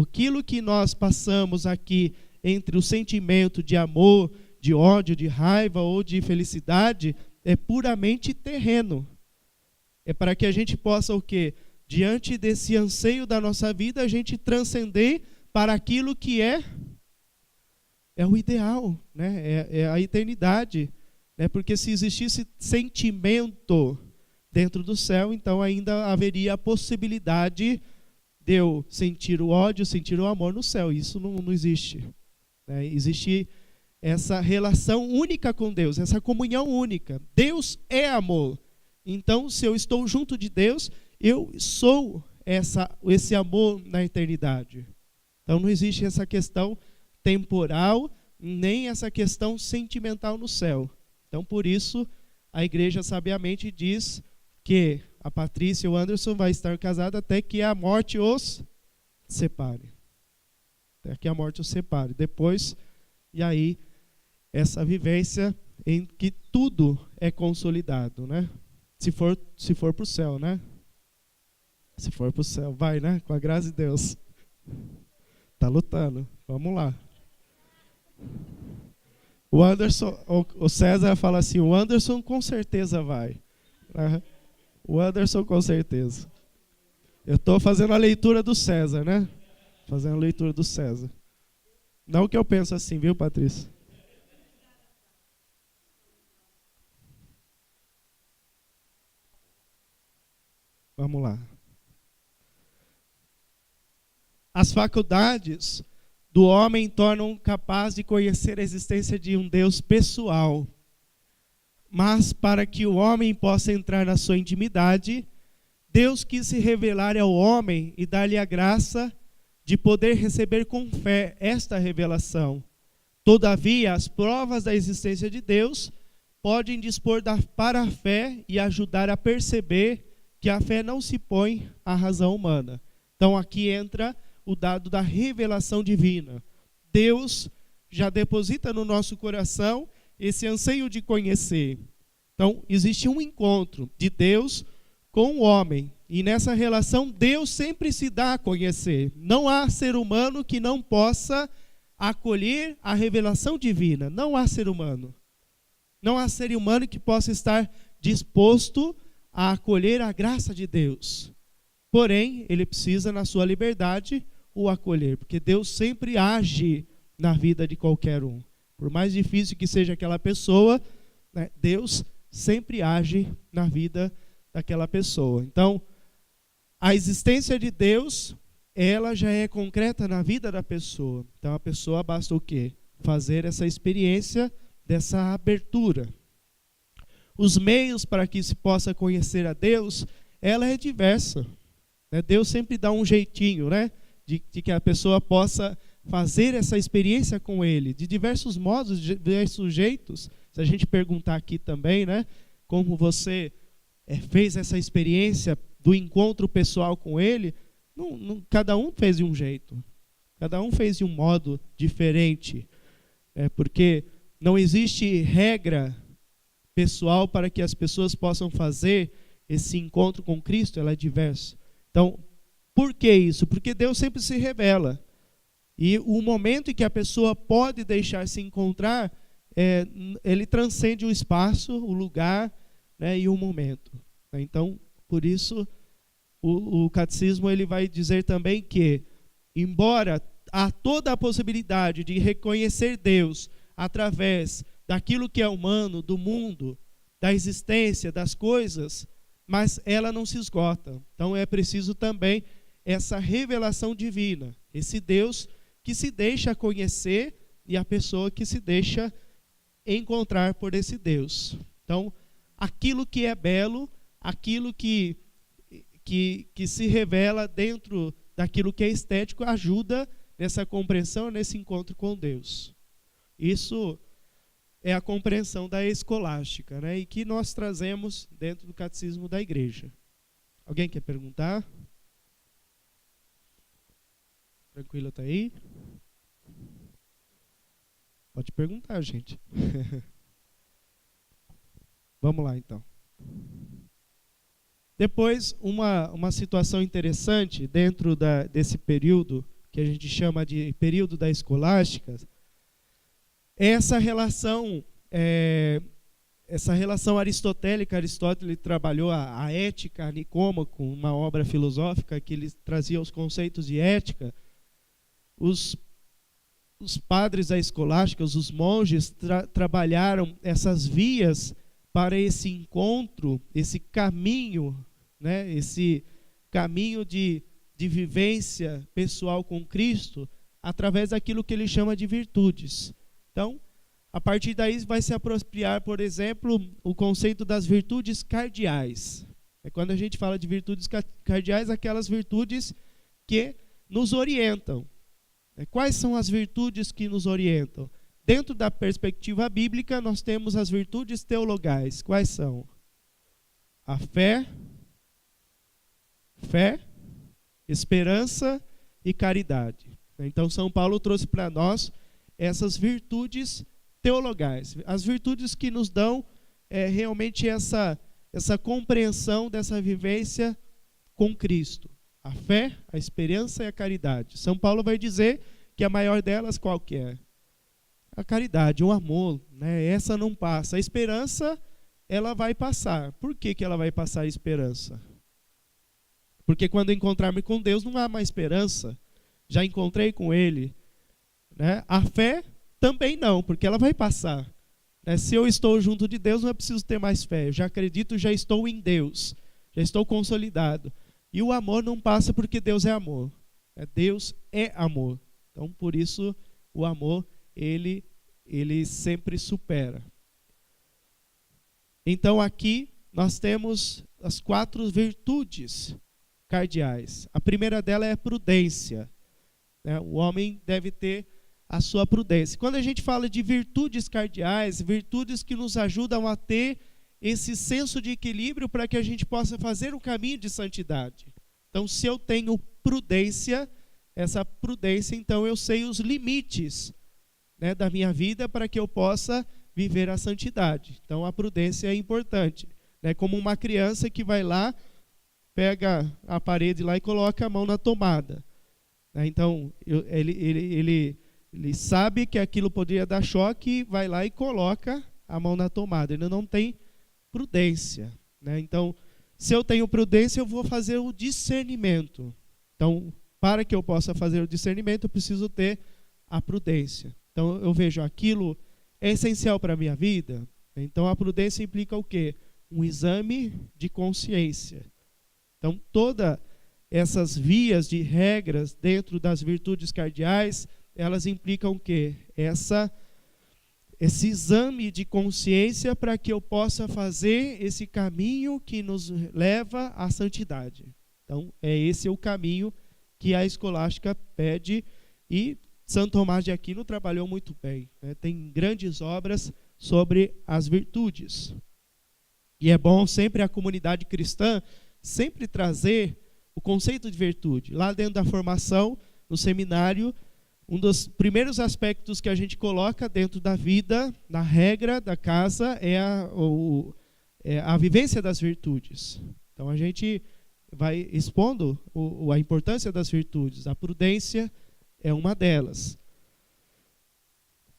[SPEAKER 1] Aquilo que nós passamos aqui entre o sentimento de amor, de ódio, de raiva ou de felicidade é puramente terreno. É para que a gente possa o quê? Diante desse anseio da nossa vida, a gente transcender para aquilo que é o ideal, né? É a eternidade. Né? Porque se existisse sentimento dentro do céu, então ainda haveria a possibilidade de eu sentir o ódio, sentir o amor no céu. Isso não existe. Né? Existe essa relação única com Deus, essa comunhão única. Deus é amor. Então, se eu estou junto de Deus, eu sou esse amor na eternidade. Então, não existe essa questão temporal, nem essa questão sentimental no céu. Então, por isso, a igreja sabiamente diz que a Patrícia e o Anderson vai estar casados até que a morte os separe. Até que a morte os separe. Depois, e aí, essa vivência em que tudo é consolidado, né? Se for para o céu, né? Se for para o céu, vai, né? Com a graça de Deus. Tá lutando. Vamos lá. O Anderson, o César fala assim, o Anderson com certeza vai. O Anderson com certeza. Eu estou fazendo a leitura do César, né? Fazendo a leitura do César. Não que eu penso assim, viu, Patrícia? Vamos lá. As faculdades do homem tornam capaz de conhecer a existência de um Deus pessoal. Mas para que o homem possa entrar na sua intimidade, Deus quis se revelar ao homem e dar-lhe a graça de poder receber com fé esta revelação. Todavia, as provas da existência de Deus podem dispor para a fé e ajudar a perceber que a fé não se põe à razão humana. Então aqui entra o dado da revelação divina. Deus já deposita no nosso coração esse anseio de conhecer. Então existe um encontro de Deus com o homem. E nessa relação Deus sempre se dá a conhecer. Não há ser humano que não possa acolher a revelação divina. Não há ser humano. Não há ser humano que possa estar disposto a acolher a graça de Deus. Porém, ele precisa, na sua liberdade, o acolher. Porque Deus sempre age na vida de qualquer um. Por mais difícil que seja aquela pessoa, né, Deus sempre age na vida daquela pessoa. Então, a existência de Deus, ela já é concreta na vida da pessoa. Então, a pessoa basta o quê? Fazer essa experiência dessa abertura. Os meios para que se possa conhecer a Deus, ela é diversa. Deus sempre dá um jeitinho, né? De que a pessoa possa fazer essa experiência com Ele, de diversos modos, de diversos jeitos. Se a gente perguntar aqui também, né? Como você fez essa experiência do encontro pessoal com Ele, cada um fez de um jeito. Cada um fez de um modo diferente. Porque não existe regra pessoal para que as pessoas possam fazer esse encontro com Cristo, ela é diversa. Então, por que isso? Porque Deus sempre se revela. E o momento em que a pessoa pode deixar se encontrar, ele transcende o espaço, o lugar, né, e o momento. Então, por isso, o catecismo ele vai dizer também que, embora há toda a possibilidade de reconhecer Deus através daquilo que é humano, do mundo, da existência, das coisas, mas ela não se esgota. Então é preciso também essa revelação divina, esse Deus que se deixa conhecer e a pessoa que se deixa encontrar por esse Deus. Então, aquilo que é belo, aquilo que se revela dentro daquilo que é estético, ajuda nessa compreensão, nesse encontro com Deus. Isso é a compreensão da escolástica, né? E que nós trazemos dentro do catecismo da igreja. Alguém quer perguntar? Tranquilo, tá aí? Pode perguntar, gente. Vamos lá, então. Depois, uma situação interessante dentro desse período, que a gente chama de período da escolástica, é essa relação aristotélica. Aristóteles trabalhou a ética a Nicômaco, uma obra filosófica que ele trazia os conceitos de ética. Os padres da escolástica, os monges, trabalharam essas vias para esse encontro, esse caminho, né, esse caminho de vivência pessoal com Cristo, através daquilo que ele chama de virtudes. Então, a partir daí vai se apropriar, por exemplo, o conceito das virtudes cardeais. Quando a gente fala de virtudes cardeais, aquelas virtudes que nos orientam. Quais são as virtudes que nos orientam? Dentro da perspectiva bíblica, nós temos as virtudes teologais. Quais são? A fé, esperança e caridade. Então, São Paulo trouxe para nós essas virtudes teologais, as virtudes que nos dão realmente essa compreensão dessa vivência com Cristo. A fé, a esperança e a caridade. São Paulo vai dizer que a maior delas qual que é? A caridade, o amor, né? Essa não passa. A esperança, ela vai passar. Por que ela vai passar a esperança? Porque quando encontrar-me com Deus não há mais esperança. Já encontrei com Ele. Né? A fé também não, porque ela vai passar. Se eu estou junto de Deus, não é preciso ter mais fé. Eu já acredito, já estou em Deus. Já estou consolidado. E o amor não passa porque Deus é amor. Deus é amor. Então, por isso, o amor, ele sempre supera. Então, aqui, nós temos as 4 virtudes cardeais. A primeira dela é a prudência. O homem deve ter a sua prudência. Quando a gente fala de virtudes cardeais, virtudes que nos ajudam a ter esse senso de equilíbrio para que a gente possa fazer o caminho de santidade. Então, se eu tenho prudência, essa prudência, então eu sei os limites, né, da minha vida para que eu possa viver a santidade. Então, a prudência é importante. Né, como uma criança que vai lá, pega a parede lá e coloca a mão na tomada. Então, ele sabe que aquilo poderia dar choque, vai lá e coloca a mão na tomada. Ele não tem prudência. Né? Então, se eu tenho prudência, eu vou fazer o discernimento. Então, para que eu possa fazer o discernimento, eu preciso ter a prudência. Então, eu vejo aquilo é essencial para a minha vida. Então, a prudência implica o quê? Um exame de consciência. Então, todas essas vias de regras dentro das virtudes cardeais, elas implicam o quê? Esse exame de consciência para que eu possa fazer esse caminho que nos leva à santidade. Então, esse é o caminho que a escolástica pede, e Santo Tomás de Aquino trabalhou muito bem. Né? Tem grandes obras sobre as virtudes. E é bom sempre a comunidade cristã sempre trazer o conceito de virtude. Lá dentro da formação, no seminário, um dos primeiros aspectos que a gente coloca dentro da vida, na regra da casa, é a vivência das virtudes. Então, a gente vai expondo a importância das virtudes. A prudência é uma delas.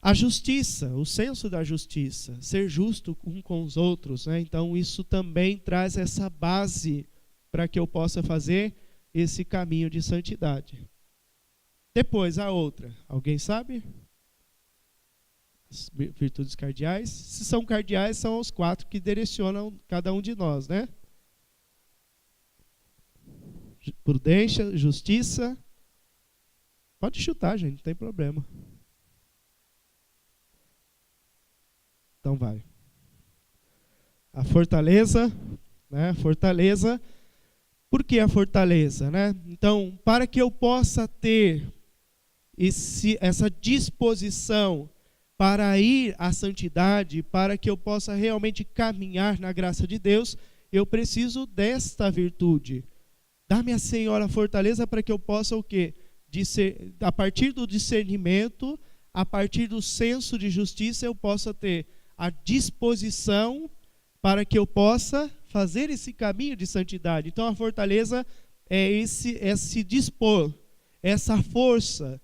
[SPEAKER 1] A justiça, o senso da justiça, ser justo um com os outros. Né? Então, isso também traz essa base para que eu possa fazer esse caminho de santidade. Depois, a outra. Alguém sabe? As virtudes cardeais. Se são cardeais, são os 4 que direcionam cada um de nós, né? Prudência, justiça. Pode chutar, gente, não tem problema. Então vai. A fortaleza, né? Fortaleza. Por que a fortaleza, né? Então, para que eu possa ter essa disposição para ir à santidade, para que eu possa realmente caminhar na graça de Deus, eu preciso desta virtude. Dá-me, Senhor, a fortaleza para que eu possa o quê? A partir do discernimento, a partir do senso de justiça, eu possa ter a disposição para que eu possa fazer esse caminho de santidade. Então a fortaleza é se dispor, essa força,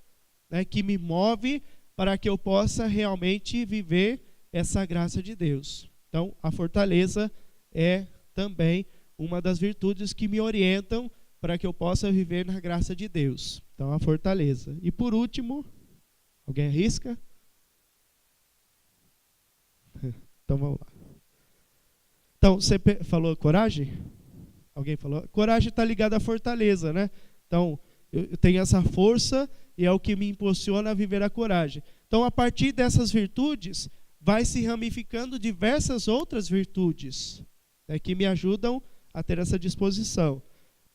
[SPEAKER 1] né, que me move para que eu possa realmente viver essa graça de Deus. Então a fortaleza é também uma das virtudes que me orientam para que eu possa viver na graça de Deus. Então a fortaleza. E por último, alguém arrisca? Então vamos lá. Então, você falou coragem? Alguém falou? Coragem está ligada à fortaleza, né? Então, eu tenho essa força e é o que me impulsiona a viver a coragem. Então, a partir dessas virtudes, vai se ramificando diversas outras virtudes, né, que me ajudam a ter essa disposição.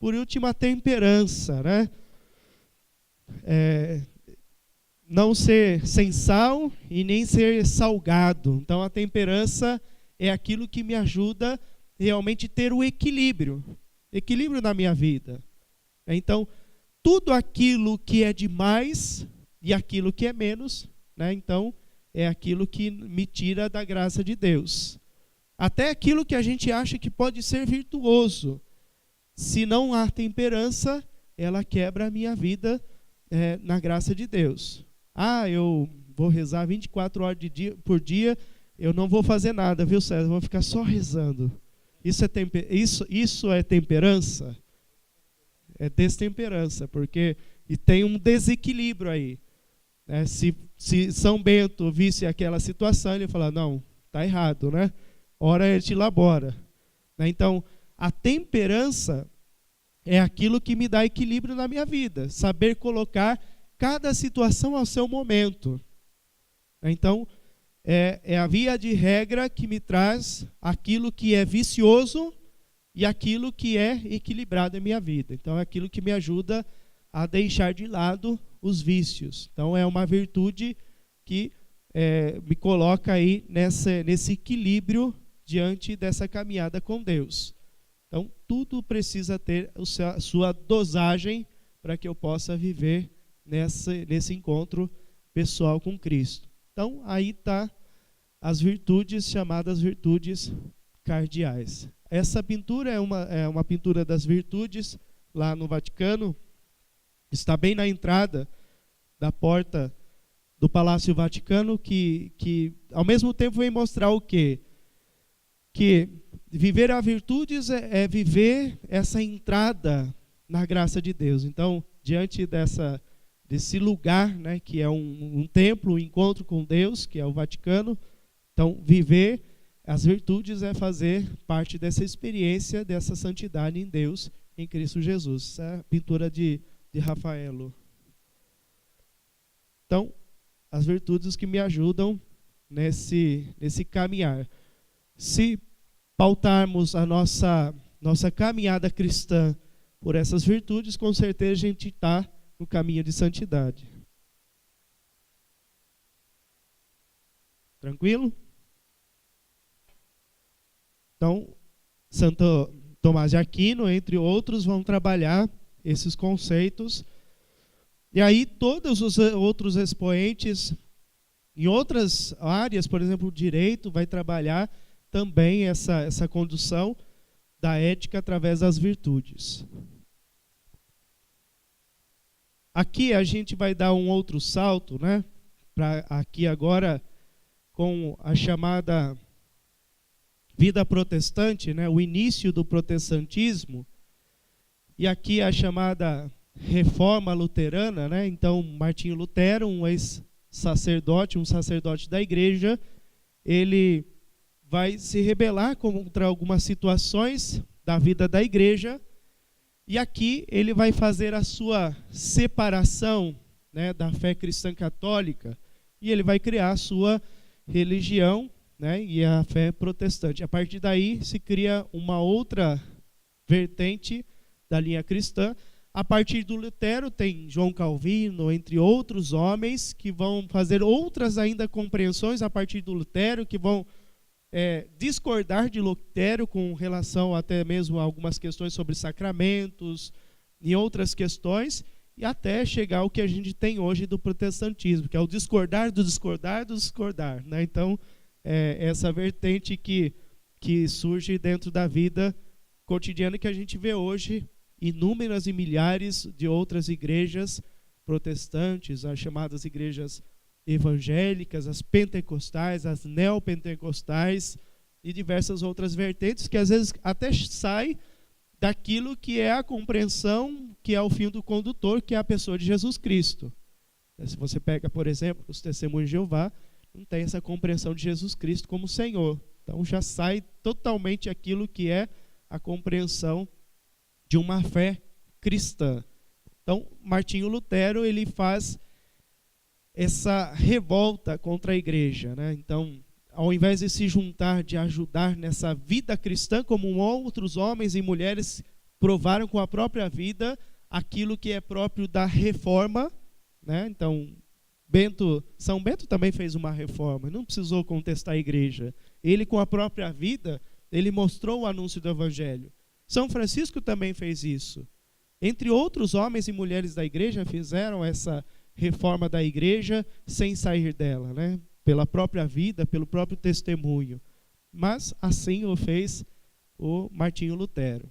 [SPEAKER 1] Por último, a temperança, né? Não ser sem sal e nem ser salgado. Então, a temperança é aquilo que me ajuda realmente ter o equilíbrio na minha vida. Então, tudo aquilo que é demais e aquilo que é menos, né? Então, é aquilo que me tira da graça de Deus. Até aquilo que a gente acha que pode ser virtuoso, se não há temperança, ela quebra a minha vida na graça de Deus. Eu vou rezar 24 horas por dia, eu não vou fazer nada, viu, César? Eu vou ficar só rezando. Isso é temperança? É destemperança, porque e tem um desequilíbrio aí. Se São Bento visse aquela situação, ele ia falar, não, está errado, né? Ora et labora. Então, a temperança é aquilo que me dá equilíbrio na minha vida. Saber colocar cada situação ao seu momento. Então, é a via de regra que me traz aquilo que é vicioso e aquilo que é equilibrado em minha vida. Então, é aquilo que me ajuda a deixar de lado os vícios. Então, é uma virtude que me coloca aí nesse equilíbrio diante dessa caminhada com Deus. Então, tudo precisa ter a sua dosagem para que eu possa viver nesse encontro pessoal com Cristo. Então, aí está as virtudes chamadas virtudes cardeais. Essa pintura é uma pintura das virtudes lá no Vaticano. Está bem na entrada da porta do Palácio Vaticano, que ao mesmo tempo vem mostrar o quê? Que viver a virtudes é viver essa entrada na graça de Deus. Então, diante desse lugar, né, que é um templo, um encontro com Deus, que é o Vaticano, então viver as virtudes é fazer parte dessa experiência, dessa santidade em Deus, em Cristo Jesus. Essa é a pintura de Rafaelo. Então, as virtudes que me ajudam nesse caminhar. Se pautarmos a nossa caminhada cristã por essas virtudes, com certeza a gente está no caminho de santidade. Tranquilo? Então, Santo Tomás de Aquino, entre outros, vão trabalhar esses conceitos. E aí todos os outros expoentes, em outras áreas, por exemplo, o direito, vai trabalhar também essa condução da ética através das virtudes. Aqui a gente vai dar um outro salto, né? Para aqui agora com a chamada vida protestante, né? O início do protestantismo. E aqui a chamada reforma luterana, né? Então, Martinho Lutero, um ex-sacerdote, um sacerdote da igreja, ele vai se rebelar contra algumas situações da vida da igreja, e aqui ele vai fazer a sua separação, né, da fé cristã católica, e ele vai criar a sua religião, né, e a fé protestante. A partir daí se cria uma outra vertente da linha cristã, a partir do Lutero tem João Calvino, entre outros homens, que vão fazer outras ainda compreensões a partir do Lutero, que vão discordar de Lutero com relação até mesmo a algumas questões sobre sacramentos e outras questões, e até chegar ao que a gente tem hoje do protestantismo, que é o discordar do discordar do discordar, né? Então, essa vertente que surge dentro da vida cotidiana que a gente vê hoje, inúmeras e milhares de outras igrejas protestantes, as chamadas igrejas evangélicas, as pentecostais, as neopentecostais e diversas outras vertentes que às vezes até sai daquilo que é a compreensão, que é o fio do condutor, que é a pessoa de Jesus Cristo. Se você pega, por exemplo, os testemunhos de Jeová, não tem essa compreensão de Jesus Cristo como Senhor. Então já sai totalmente aquilo que é a compreensão de uma fé cristã. Então, Martinho Lutero, ele faz essa revolta contra a igreja, né? Então, ao invés de se juntar, de ajudar nessa vida cristã, como outros homens e mulheres provaram com a própria vida aquilo que é próprio da reforma, né? Então, São Bento também fez uma reforma, não precisou contestar a igreja. Ele, com a própria vida, ele mostrou o anúncio do evangelho. São Francisco também fez isso. Entre outros homens e mulheres da igreja fizeram essa reforma da igreja sem sair dela, né? Pela própria vida, pelo próprio testemunho. Mas assim o fez o Martinho Lutero.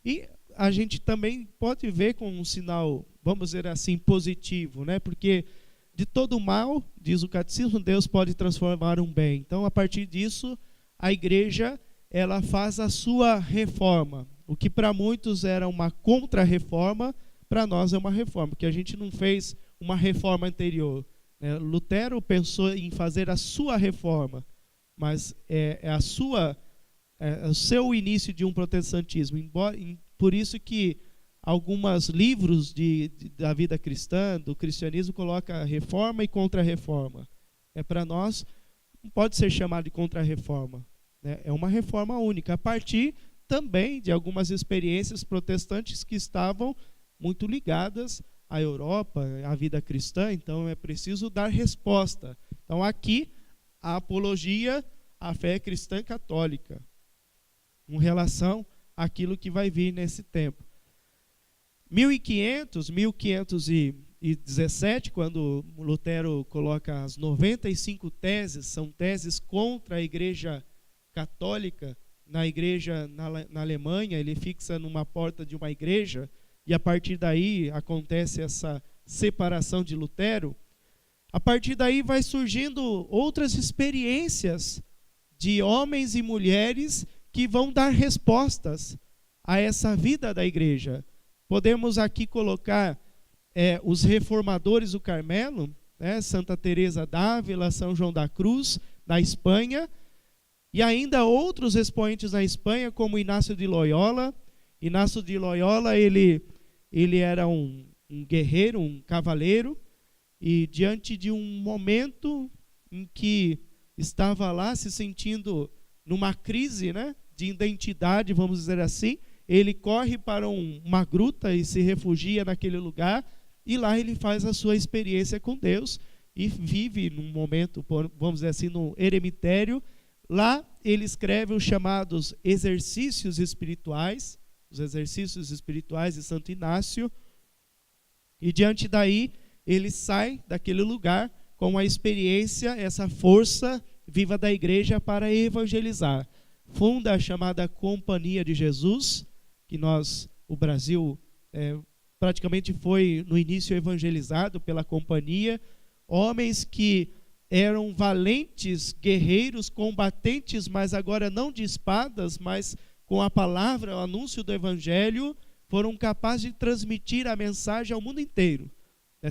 [SPEAKER 1] E a gente também pode ver com um sinal, vamos dizer assim, positivo, né? Porque de todo mal, diz o catecismo, Deus pode transformar um bem. Então, a partir disso, a igreja ela faz a sua reforma. O que para muitos era uma contra-reforma, para nós é uma reforma, porque a gente não fez uma reforma anterior. Lutero pensou em fazer a sua reforma, mas é o seu início de um protestantismo. Por isso que alguns livros da vida cristã, do cristianismo, colocam reforma e contra-reforma. Para nós, não pode ser chamado de contra-reforma. É uma reforma única, a partir também de algumas experiências protestantes que estavam muito ligadas à Europa, à vida cristã. Então é preciso dar resposta. Então aqui a apologia à fé cristã católica, com relação àquilo que vai vir nesse tempo. 1517, quando Lutero coloca as 95 teses, são teses contra a igreja católica, na igreja na Alemanha, ele fixa numa porta de uma igreja, e a partir daí acontece essa separação de Lutero. A partir daí vai surgindo outras experiências de homens e mulheres que vão dar respostas a essa vida da igreja. Podemos aqui colocar os reformadores do Carmelo, né, Santa Teresa d'Ávila, São João da Cruz, na Espanha, e ainda outros expoentes na Espanha, como Inácio de Loyola. Inácio de Loyola, ele era um guerreiro, um cavaleiro, e diante de um momento em que estava lá se sentindo numa crise, né, de identidade, vamos dizer assim, ele corre para uma gruta e se refugia naquele lugar, e lá ele faz a sua experiência com Deus e vive num momento, vamos dizer assim, no eremitério. Lá ele escreve os chamados exercícios espirituais, os exercícios espirituais de Santo Inácio, e diante daí ele sai daquele lugar com a experiência, essa força viva da igreja para evangelizar. Funda a chamada Companhia de Jesus, que o Brasil praticamente foi no início evangelizado pela companhia, homens que eram valentes, guerreiros, combatentes, mas agora não de espadas, mas com a palavra, o anúncio do evangelho, foram capazes de transmitir a mensagem ao mundo inteiro.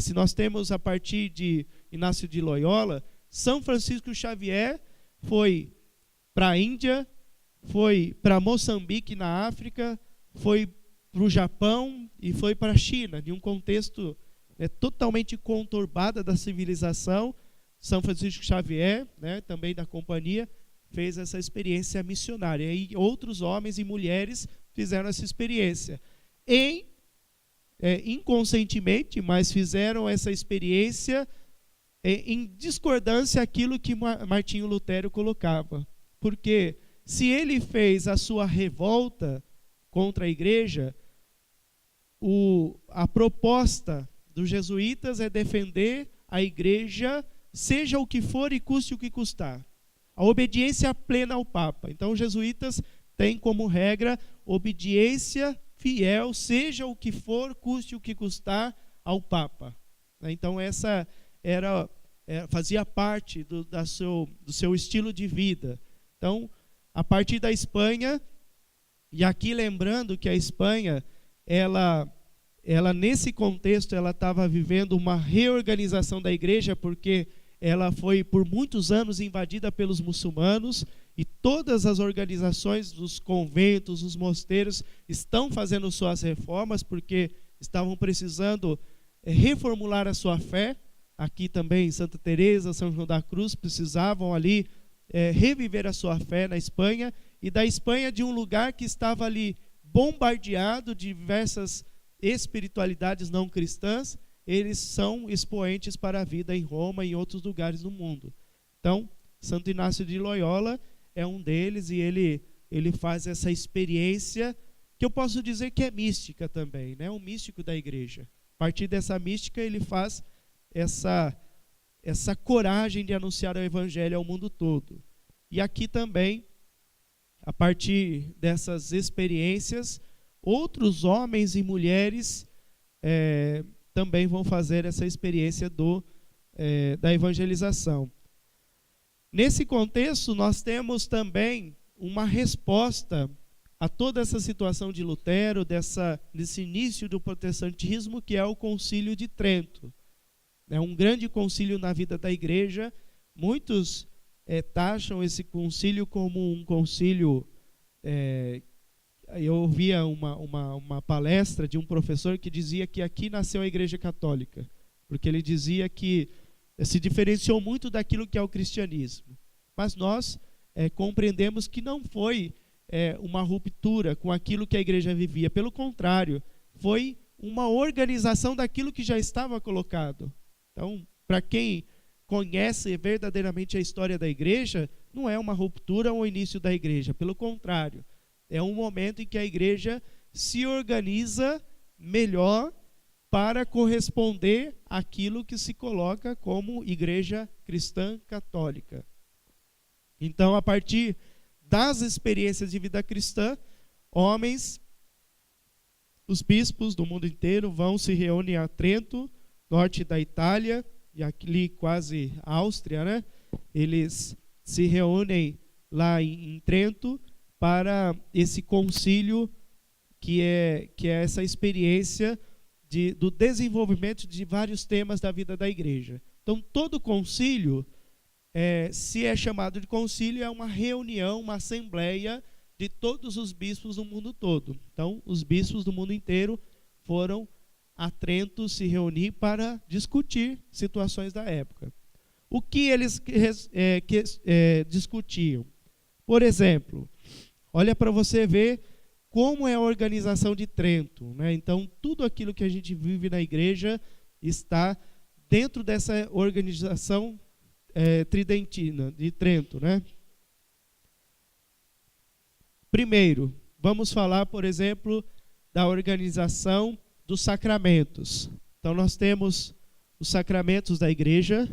[SPEAKER 1] Se nós temos a partir de Inácio de Loyola, São Francisco Xavier foi para a Índia, foi para Moçambique na África, foi para o Japão e foi para a China, em um contexto totalmente conturbado da civilização. São Francisco Xavier, né, também da companhia, fez essa experiência missionária. E outros homens e mulheres fizeram essa experiência. Em inconscientemente, mas fizeram essa experiência em discordância àquilo que Martinho Lutero colocava. Porque se ele fez a sua revolta contra a igreja, a proposta dos jesuítas é defender a igreja, seja o que for e custe o que custar. A obediência plena ao Papa. Então, os jesuítas têm como regra obediência fiel, seja o que for, custe o que custar, ao Papa. Então, essa fazia parte do seu estilo de vida. Então, a partir da Espanha, e aqui lembrando que a Espanha, ela nesse contexto, ela estava vivendo uma reorganização da igreja, porque ela foi por muitos anos invadida pelos muçulmanos, e todas as organizações dos conventos, os mosteiros, estão fazendo suas reformas, porque estavam precisando reformular a sua fé. Aqui também, Santa Teresa, São João da Cruz, precisavam ali reviver a sua fé na Espanha, e da Espanha, de um lugar que estava ali bombardeado de diversas espiritualidades não cristãs, eles são expoentes para a vida em Roma e em outros lugares do mundo. Então, Santo Inácio de Loyola é um deles, e ele faz essa experiência, que eu posso dizer que é mística também, né? Um místico da igreja. A partir dessa mística, ele faz essa coragem de anunciar o evangelho ao mundo todo. E aqui também, a partir dessas experiências, outros homens e mulheres também vão fazer essa experiência da evangelização. Nesse contexto, nós temos também uma resposta a toda essa situação de Lutero, desse início do protestantismo, que é o Concílio de Trento. É um grande concílio na vida da igreja. Muitos taxam esse concílio como um concílio... eu ouvia uma palestra de um professor que dizia que aqui nasceu a Igreja Católica, porque ele dizia que se diferenciou muito daquilo que é o cristianismo. Mas nós compreendemos que não foi uma ruptura com aquilo que a igreja vivia. Pelo contrário, foi uma organização daquilo que já estava colocado. Então, para quem conhece verdadeiramente a história da igreja, não é uma ruptura ou o início da igreja. Pelo contrário, é um momento em que a igreja se organiza melhor para corresponder àquilo que se coloca como igreja cristã católica. Então, a partir das experiências de vida cristã, homens, os bispos do mundo inteiro se reúnem a Trento, norte da Itália, e ali quase Áustria, né? Eles se reúnem lá em Trento para esse concílio que é essa experiência do desenvolvimento de vários temas da vida da igreja. Então, todo concílio, se é chamado de concílio, é uma reunião, uma assembleia de todos os bispos do mundo todo. Então, os bispos do mundo inteiro foram a Trento se reunir para discutir situações da época. O que eles discutiam? Por exemplo, olha para você ver como é a organização de Trento, né? Então, tudo aquilo que a gente vive na igreja está dentro dessa organização tridentina de Trento, né? Primeiro, vamos falar, por exemplo, da organização dos sacramentos. Então, nós temos os sacramentos da igreja.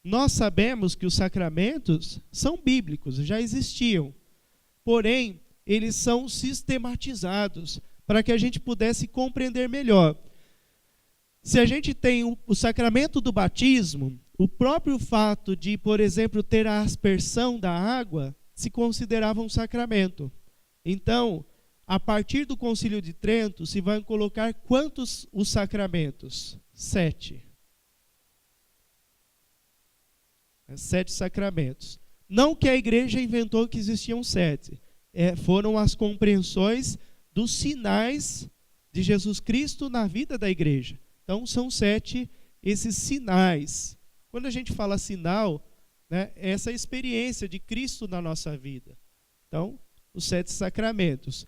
[SPEAKER 1] Nós sabemos que os sacramentos são bíblicos, já existiam. Porém, eles são sistematizados para que a gente pudesse compreender melhor. Se a gente tem o sacramento do batismo, o próprio fato de, por exemplo, ter a aspersão da água, se considerava um sacramento. Então, a partir do Concílio de Trento, se vai colocar quantos os sacramentos? 7. 7 sacramentos. Não que a igreja inventou que existiam 7. Foram as compreensões dos sinais de Jesus Cristo na vida da igreja. Então, são 7 esses sinais. Quando a gente fala sinal, né, é essa experiência de Cristo na nossa vida. Então, os 7 sacramentos.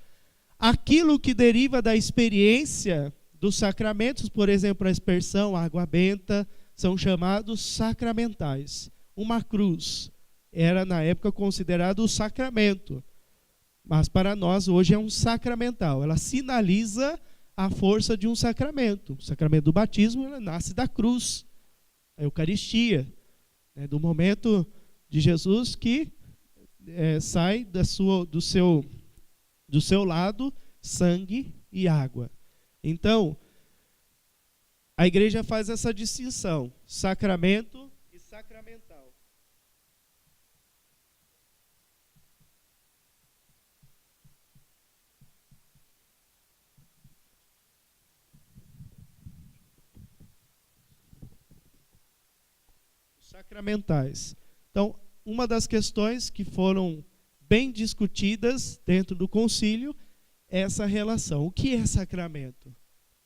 [SPEAKER 1] Aquilo que deriva da experiência dos sacramentos, por exemplo, a aspersão, a água benta, são chamados sacramentais. Uma cruz era, na época, considerado o sacramento, mas para nós hoje é um sacramental. Ela sinaliza a força de um sacramento. O sacramento do batismo ela nasce da cruz, a Eucaristia, né, do momento de Jesus que sai do seu lado sangue e água. Então, a igreja faz essa distinção, sacramento e sacramental. Sacramentais. Então, uma das questões que foram bem discutidas dentro do concílio é essa relação. O que é sacramento?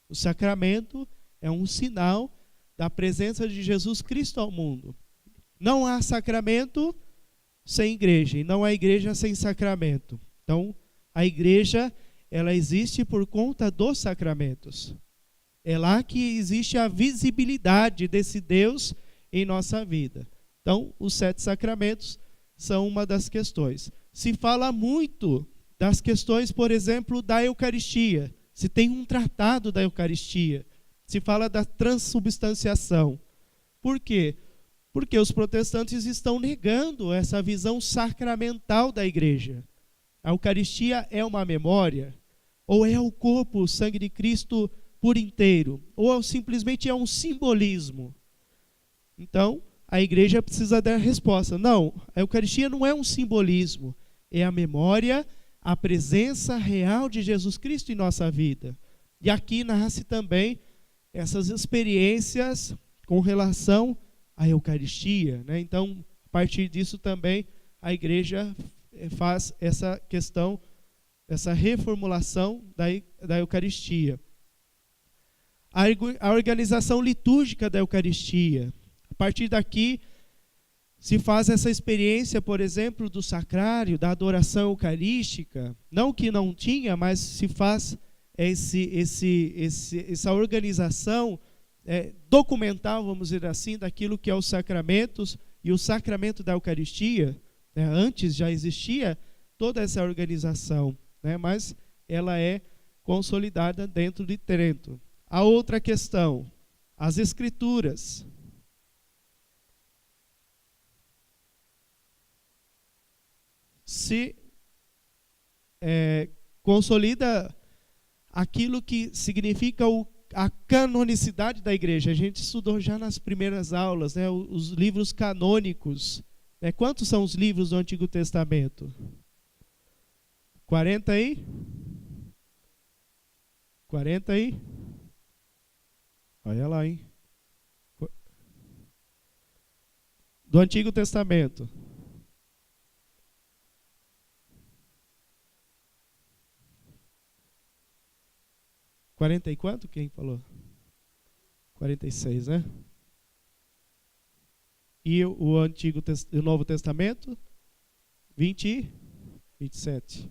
[SPEAKER 1] O sacramento é um sinal da presença de Jesus Cristo ao mundo. Não há sacramento sem igreja, e não há igreja sem sacramento. Então, a igreja, ela existe por conta dos sacramentos. É lá que existe a visibilidade desse Deus em nossa vida. Então, os 7 sacramentos são uma das questões. Se fala muito das questões, por exemplo, da Eucaristia. Se tem um tratado da Eucaristia. Se fala da transubstanciação. Por quê? Porque os protestantes estão negando essa visão sacramental da igreja. A Eucaristia é uma memória? Ou é o corpo, o sangue de Cristo por inteiro? Ou simplesmente é um simbolismo? Então, a igreja precisa dar resposta. Não, a Eucaristia não é um simbolismo. É a memória, a presença real de Jesus Cristo em nossa vida. E aqui nasce também essas experiências com relação à Eucaristia, né? Então, a partir disso também a igreja faz essa questão, essa reformulação da Eucaristia. A organização litúrgica da Eucaristia. A partir daqui se faz essa experiência, por exemplo, do sacrário, da adoração eucarística. Não que não tinha, mas se faz essa organização documental, vamos dizer assim, daquilo que é os sacramentos e o sacramento da Eucaristia. Né? Antes já existia toda essa organização, né? Mas ela é consolidada dentro de Trento. A outra questão, as Escrituras. Se consolida aquilo que significa a canonicidade da igreja. A gente estudou já nas primeiras aulas, né, os livros canônicos. Né? Quantos são os livros do Antigo Testamento? 40 aí? 40 aí? Olha lá, hein? Do Antigo Testamento. Quarenta e quanto? Quem falou? 46, né? E o Novo Testamento? 27.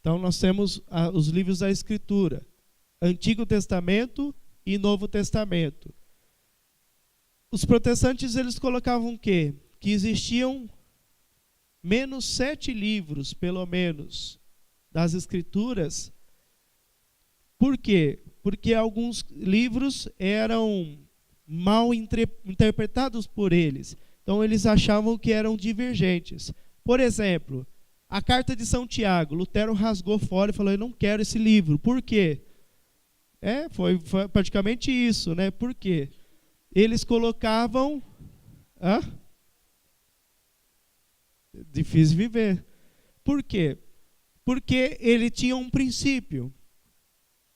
[SPEAKER 1] Então nós temos os livros da Escritura, Antigo Testamento e Novo Testamento. Os protestantes, eles colocavam o quê? Que existiam menos 7 livros, pelo menos, das Escrituras. Por quê? Porque alguns livros eram mal interpretados por eles. Então, eles achavam que eram divergentes. Por exemplo, a Carta de São Tiago, Lutero rasgou fora e falou: eu não quero esse livro. Por quê? Foi praticamente isso, né? Por quê? Eles colocavam... Difícil viver. Por quê? Porque ele tinha um princípio.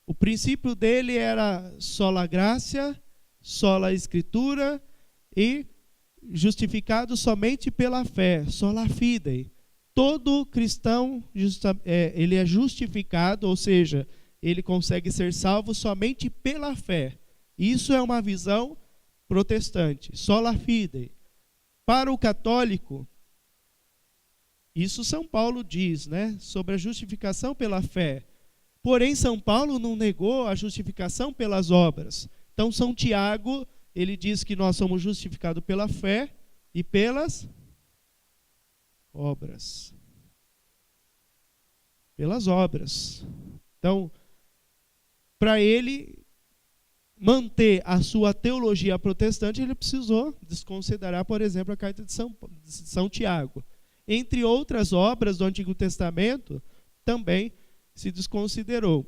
[SPEAKER 1] O princípio dele era sola gratia, sola escritura e justificado somente pela fé, sola fide. Todo cristão ele é justificado, ou seja, ele consegue ser salvo somente pela fé. Isso é uma visão protestante, sola fide. Para o católico, isso São Paulo diz, né, sobre a justificação pela fé. Porém, São Paulo não negou a justificação pelas obras. Então, São Tiago, ele diz que nós somos justificados pela fé e pelas obras. Pelas obras. Então, para ele manter a sua teologia protestante, ele precisou desconsiderar, por exemplo, a carta de São Tiago. Entre outras obras do Antigo Testamento, também se desconsiderou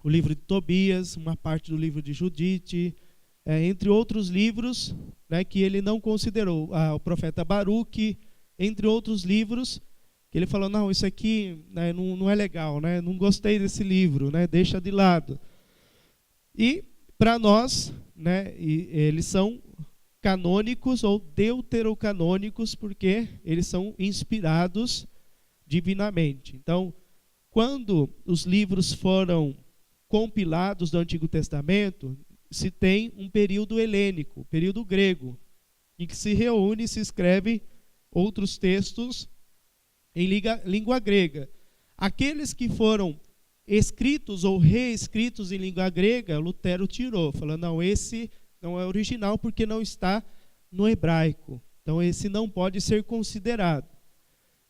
[SPEAKER 1] o livro de Tobias, uma parte do livro de Judite, entre outros livros, né, que ele não considerou. O profeta Baruque, entre outros livros, que ele falou, não, isso aqui, né, não é legal, né, não gostei desse livro, né, deixa de lado. E para nós, né, eles são canônicos ou deuterocanônicos, porque eles são inspirados divinamente. Então, quando os livros foram compilados do Antigo Testamento, se tem um período helênico, período grego, em que se reúne e se escreve outros textos em língua grega. Aqueles que foram escritos ou reescritos em língua grega, Lutero tirou, falando, não, esse não é original porque não está no hebraico. Então, esse não pode ser considerado.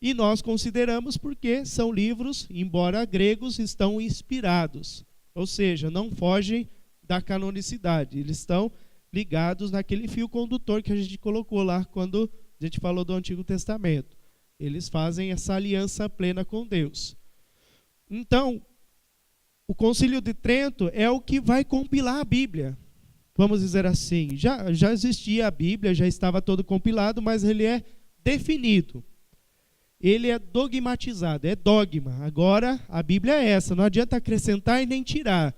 [SPEAKER 1] E nós consideramos porque são livros, embora gregos, estão inspirados. Ou seja, não fogem da canonicidade. Eles estão ligados naquele fio condutor que a gente colocou lá quando a gente falou do Antigo Testamento. Eles fazem essa aliança plena com Deus. Então, o Concílio de Trento é o que vai compilar a Bíblia. Vamos dizer assim, já existia a Bíblia, já estava todo compilado, mas ele é definido. Ele é dogmatizado, é dogma. Agora, a Bíblia é essa, não adianta acrescentar e nem tirar.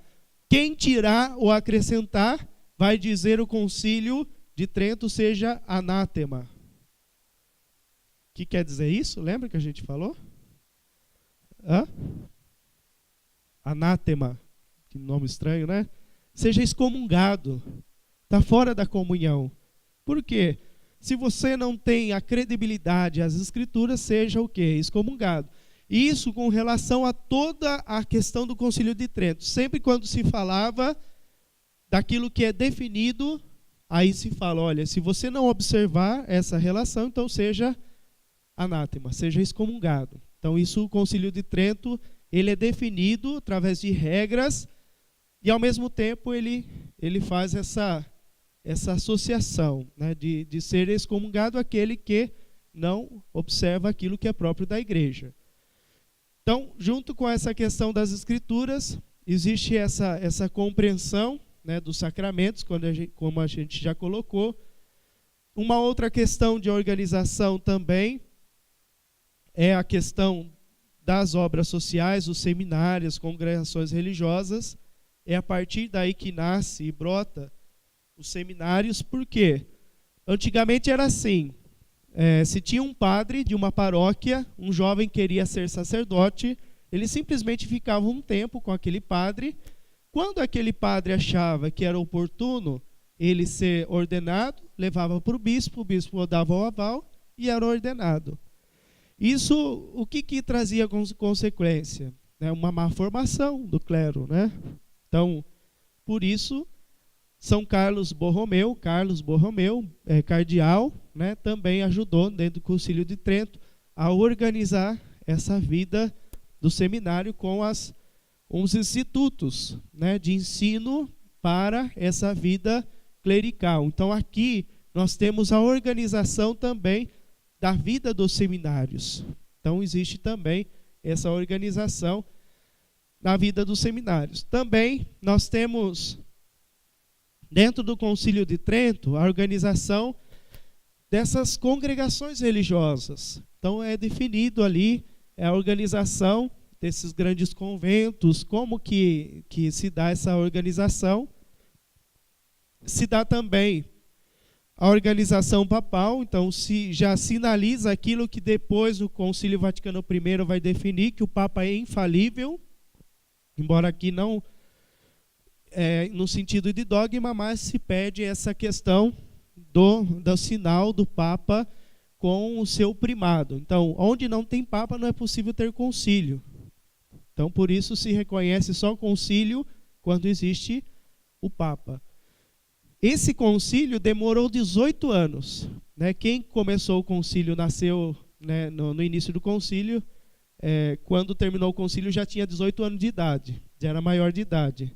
[SPEAKER 1] Quem tirar ou acrescentar, vai dizer o Concílio de Trento seja anátema. O que quer dizer isso? Lembra que a gente falou? Anátema, que nome estranho, né? Seja excomungado, está fora da comunhão. Por quê? Se você não tem a credibilidade às Escrituras, seja o quê? Excomungado. Isso com relação a toda a questão do Concílio de Trento. Sempre quando se falava daquilo que é definido, aí se fala, olha, se você não observar essa relação, então seja anátema, seja excomungado. Então isso, o Concílio de Trento, ele é definido através de regras e, ao mesmo tempo, ele faz essa associação, né, de ser excomungado aquele que não observa aquilo que é próprio da igreja. Então, junto com essa questão das Escrituras, existe essa compreensão, né, dos sacramentos, como a gente já colocou. Uma outra questão de organização também é a questão das obras sociais, os seminários, congregações religiosas. É a partir daí que nasce e brota os seminários. Por quê? Antigamente era assim, se tinha um padre de uma paróquia, um jovem queria ser sacerdote, ele simplesmente ficava um tempo com aquele padre. Quando aquele padre achava que era oportuno ele ser ordenado, levava para o bispo dava o aval e era ordenado. Isso, o que trazia consequência? Uma má formação do clero, né? Então, por isso, São Carlos Borromeu, cardeal, né, também ajudou, dentro do Concílio de Trento, a organizar essa vida do seminário com uns institutos, né, de ensino para essa vida clerical. Então, aqui nós temos a organização também da vida dos seminários. Então, existe também essa organização na vida dos seminários. Também nós temos, dentro do Concílio de Trento, a organização dessas congregações religiosas. Então, é definido ali a organização desses grandes conventos, como que se dá essa organização. Se dá também a organização papal, então se já sinaliza aquilo que depois o Concílio Vaticano I vai definir, que o Papa é infalível, embora aqui não no sentido de dogma, mas se pede essa questão do sinal do Papa com o seu primado. Então, onde não tem Papa, não é possível ter concílio. Então, por isso se reconhece só concílio quando existe o Papa. Esse concílio demorou 18 anos. Né? Quem começou o concílio nasceu, né, no início do concílio. Quando terminou o concílio já tinha 18 anos de idade, já era maior de idade.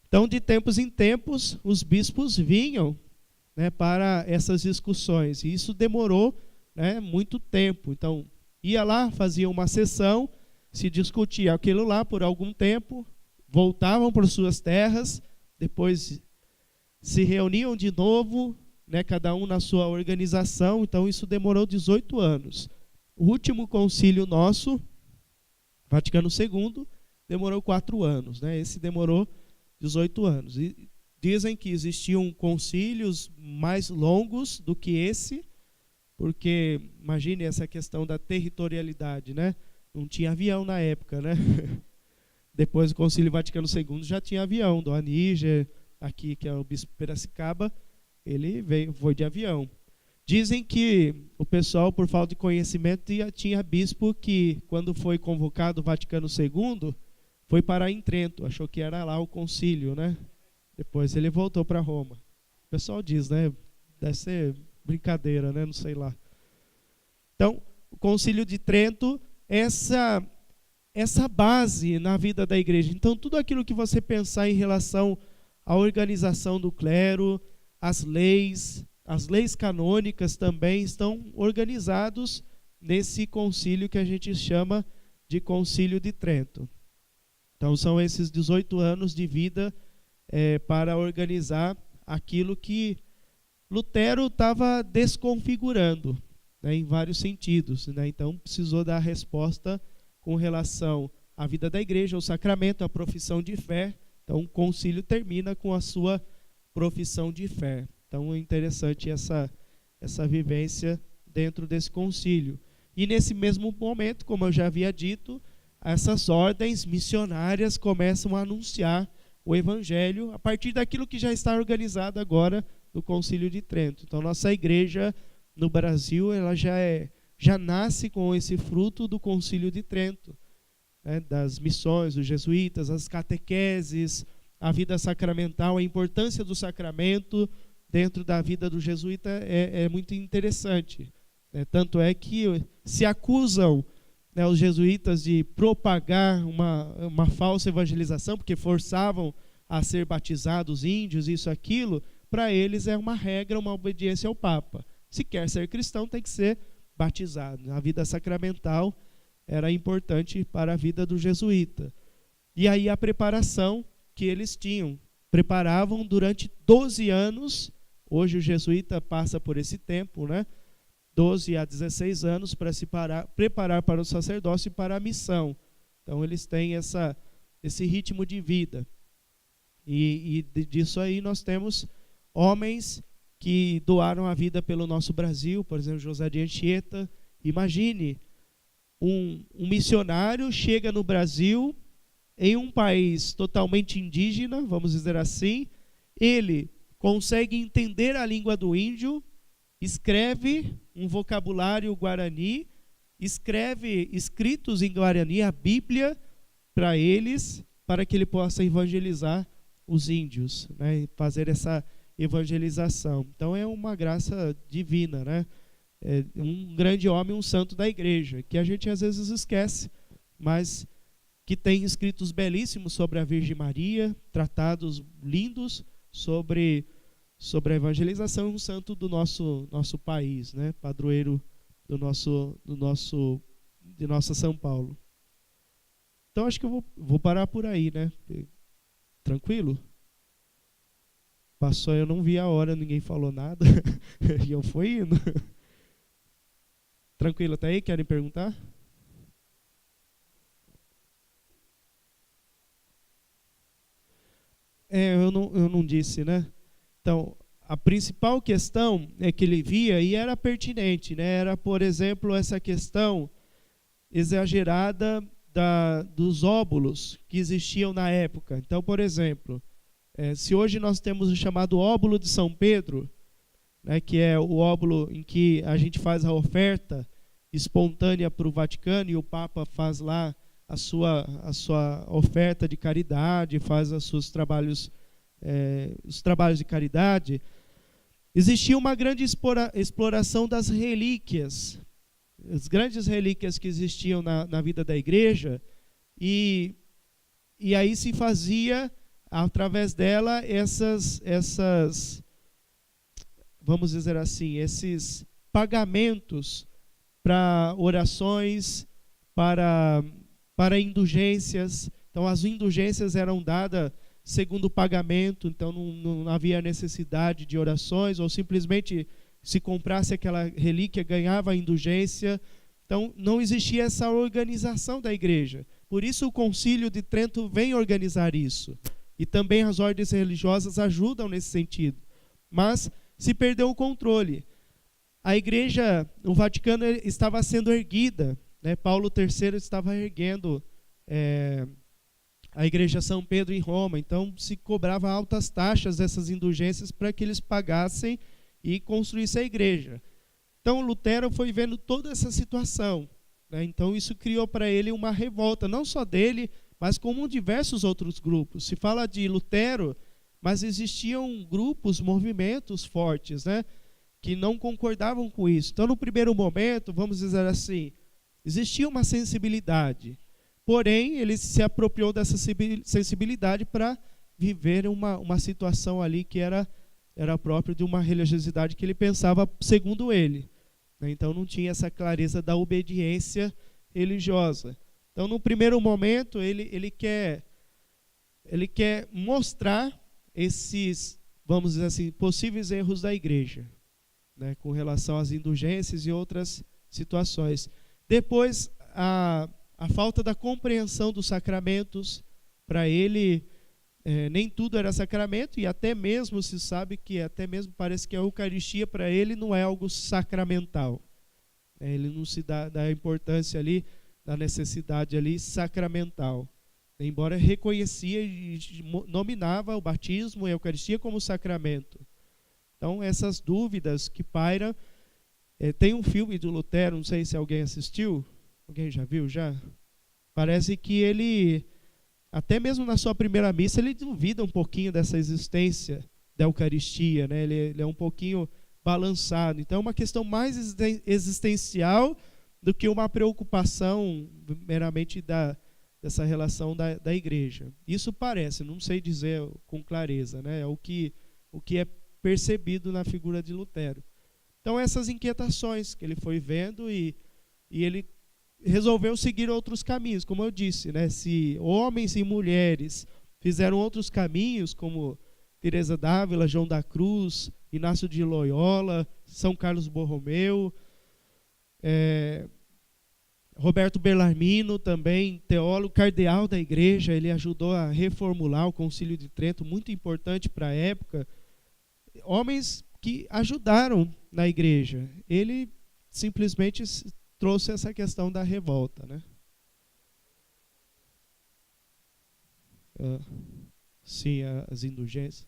[SPEAKER 1] Então, de tempos em tempos, os bispos vinham, né, para essas discussões. E isso demorou, né, muito tempo. Então, ia lá, fazia uma sessão, se discutia aquilo lá por algum tempo, voltavam para suas terras, depois se reuniam de novo, né, cada um na sua organização. Então, isso demorou 18 anos. O último concílio nosso, Vaticano II, demorou 4 anos. Né? Esse demorou 18 anos. E dizem que existiam concílios mais longos do que esse, porque, imagine essa questão da territorialidade, né? Não tinha avião na época, né? Depois do Concílio Vaticano II já tinha avião, do Aníger, aqui, que é o bispo Piracicaba, ele foi de avião. Dizem que o pessoal, por falta de conhecimento, tinha bispo que, quando foi convocado o Vaticano II, foi parar em Trento, achou que era lá o concílio, né? Depois ele voltou para Roma. O pessoal diz, né? Deve ser brincadeira, né? Não sei lá. Então, o Concílio de Trento, essa base na vida da igreja. Então, tudo aquilo que você pensar em relação à organização do clero, as leis canônicas também estão organizados nesse concílio que a gente chama de Concílio de Trento. Então, são esses 18 anos de vida para organizar aquilo que Lutero estava desconfigurando, né, em vários sentidos. Né? Então, precisou dar resposta com relação à vida da igreja, ao sacramento, à profissão de fé. Então, o concílio termina com a sua profissão de fé. Então, é interessante essa vivência dentro desse concílio. E nesse mesmo momento, como eu já havia dito, essas ordens missionárias começam a anunciar o evangelho a partir daquilo que já está organizado agora no Concílio de Trento. Então, nossa igreja no Brasil, ela já nasce com esse fruto do Concílio de Trento, né, das missões dos jesuítas, as catequeses, a vida sacramental, a importância do sacramento dentro da vida do jesuíta é muito interessante. Tanto é que se acusam, né, os jesuítas de propagar uma falsa evangelização, porque forçavam a ser batizados índios, isso, aquilo. Para eles é uma regra, uma obediência ao Papa. Se quer ser cristão, tem que ser batizado. A vida sacramental era importante para a vida do jesuíta. E aí a preparação que eles tinham. Preparavam durante 12 anos. Hoje o jesuíta passa por esse tempo, né? 12 a 16 anos para se preparar para o sacerdócio e para a missão. Então eles têm esse ritmo de vida. E disso aí nós temos homens que doaram a vida pelo nosso Brasil, por exemplo, José de Anchieta. Imagine, um missionário chega no Brasil, em um país totalmente indígena, vamos dizer assim, ele consegue entender a língua do índio, escreve um vocabulário guarani, escreve escritos em guarani, a Bíblia, para eles, para que ele possa evangelizar os índios, né, e fazer essa evangelização. Então é uma graça divina, né? É um grande homem, um santo da igreja, que a gente às vezes esquece, mas que tem escritos belíssimos sobre a Virgem Maria, tratados lindos sobre a evangelização, um santo do nosso país, né? Padroeiro de nossa São Paulo. Então acho que eu vou parar por aí, né? Tranquilo? Passou, eu não vi a hora, ninguém falou nada, e eu fui indo. Tranquilo até aí? Querem perguntar? Eu não disse, né? Então, a principal questão é que ele via, e era pertinente, né? Era, por exemplo, essa questão exagerada dos óbulos que existiam na época. Então, por exemplo, Se hoje nós temos o chamado óbolo de São Pedro, né, que é o óbolo em que a gente faz a oferta espontânea para o Vaticano, e o Papa faz lá a sua oferta de caridade, faz os trabalhos de caridade, existia uma grande exploração das relíquias, as grandes relíquias que existiam na vida da igreja, e aí se fazia, através dela, vamos dizer assim, esses pagamentos para orações, para indulgências. Então, as indulgências eram dadas segundo o pagamento, então não havia necessidade de orações, ou simplesmente se comprasse aquela relíquia, ganhava a indulgência. Então, não existia essa organização da igreja. Por isso o Concílio de Trento vem organizar isso. E também as ordens religiosas ajudam nesse sentido. Mas se perdeu o controle. A igreja, o Vaticano estava sendo erguida, né? Paulo III estava erguendo a igreja São Pedro em Roma. Então se cobrava altas taxas dessas indulgências para que eles pagassem e construíssem a igreja. Então Lutero foi vendo toda essa situação, né? Então isso criou para ele uma revolta, não só dele, mas como diversos outros grupos. Se fala de Lutero, mas existiam grupos, movimentos fortes, né, que não concordavam com isso. Então, no primeiro momento, vamos dizer assim, existia uma sensibilidade, porém, ele se apropriou dessa sensibilidade para viver uma situação ali que era própria de uma religiosidade que ele pensava segundo ele, né? Então, não tinha essa clareza da obediência religiosa. Então, no primeiro momento, ele quer mostrar esses, vamos dizer assim, possíveis erros da igreja, né, com relação às indulgências e outras situações. Depois, a falta da compreensão dos sacramentos. Para ele, nem tudo era sacramento, e até mesmo se sabe que, até mesmo parece que a Eucaristia para ele não é algo sacramental. Ele não se dá a importância ali, da necessidade ali sacramental, embora reconhecia e nominava o batismo e a Eucaristia como sacramento. Então, essas dúvidas que pairam. Tem um filme do Lutero, não sei se alguém assistiu, alguém já viu já? Parece que ele, até mesmo na sua primeira missa, ele duvida um pouquinho dessa existência da Eucaristia, né? Ele é um pouquinho balançado. Então, é uma questão mais existencial do que uma preocupação meramente dessa relação da igreja. Isso parece, não sei dizer com clareza, né? É o que é percebido na figura de Lutero. Então, essas inquietações que ele foi vendo, e ele resolveu seguir outros caminhos, como eu disse, né? Se homens e mulheres fizeram outros caminhos, como Teresa d'Ávila, João da Cruz, Inácio de Loyola, São Carlos Borromeu, Roberto Bellarmino, também teólogo, cardeal da igreja, ele ajudou a reformular o Concílio de Trento, muito importante para a época. Homens que ajudaram na igreja. Ele simplesmente trouxe essa questão da revolta, né? Sim, as indulgências.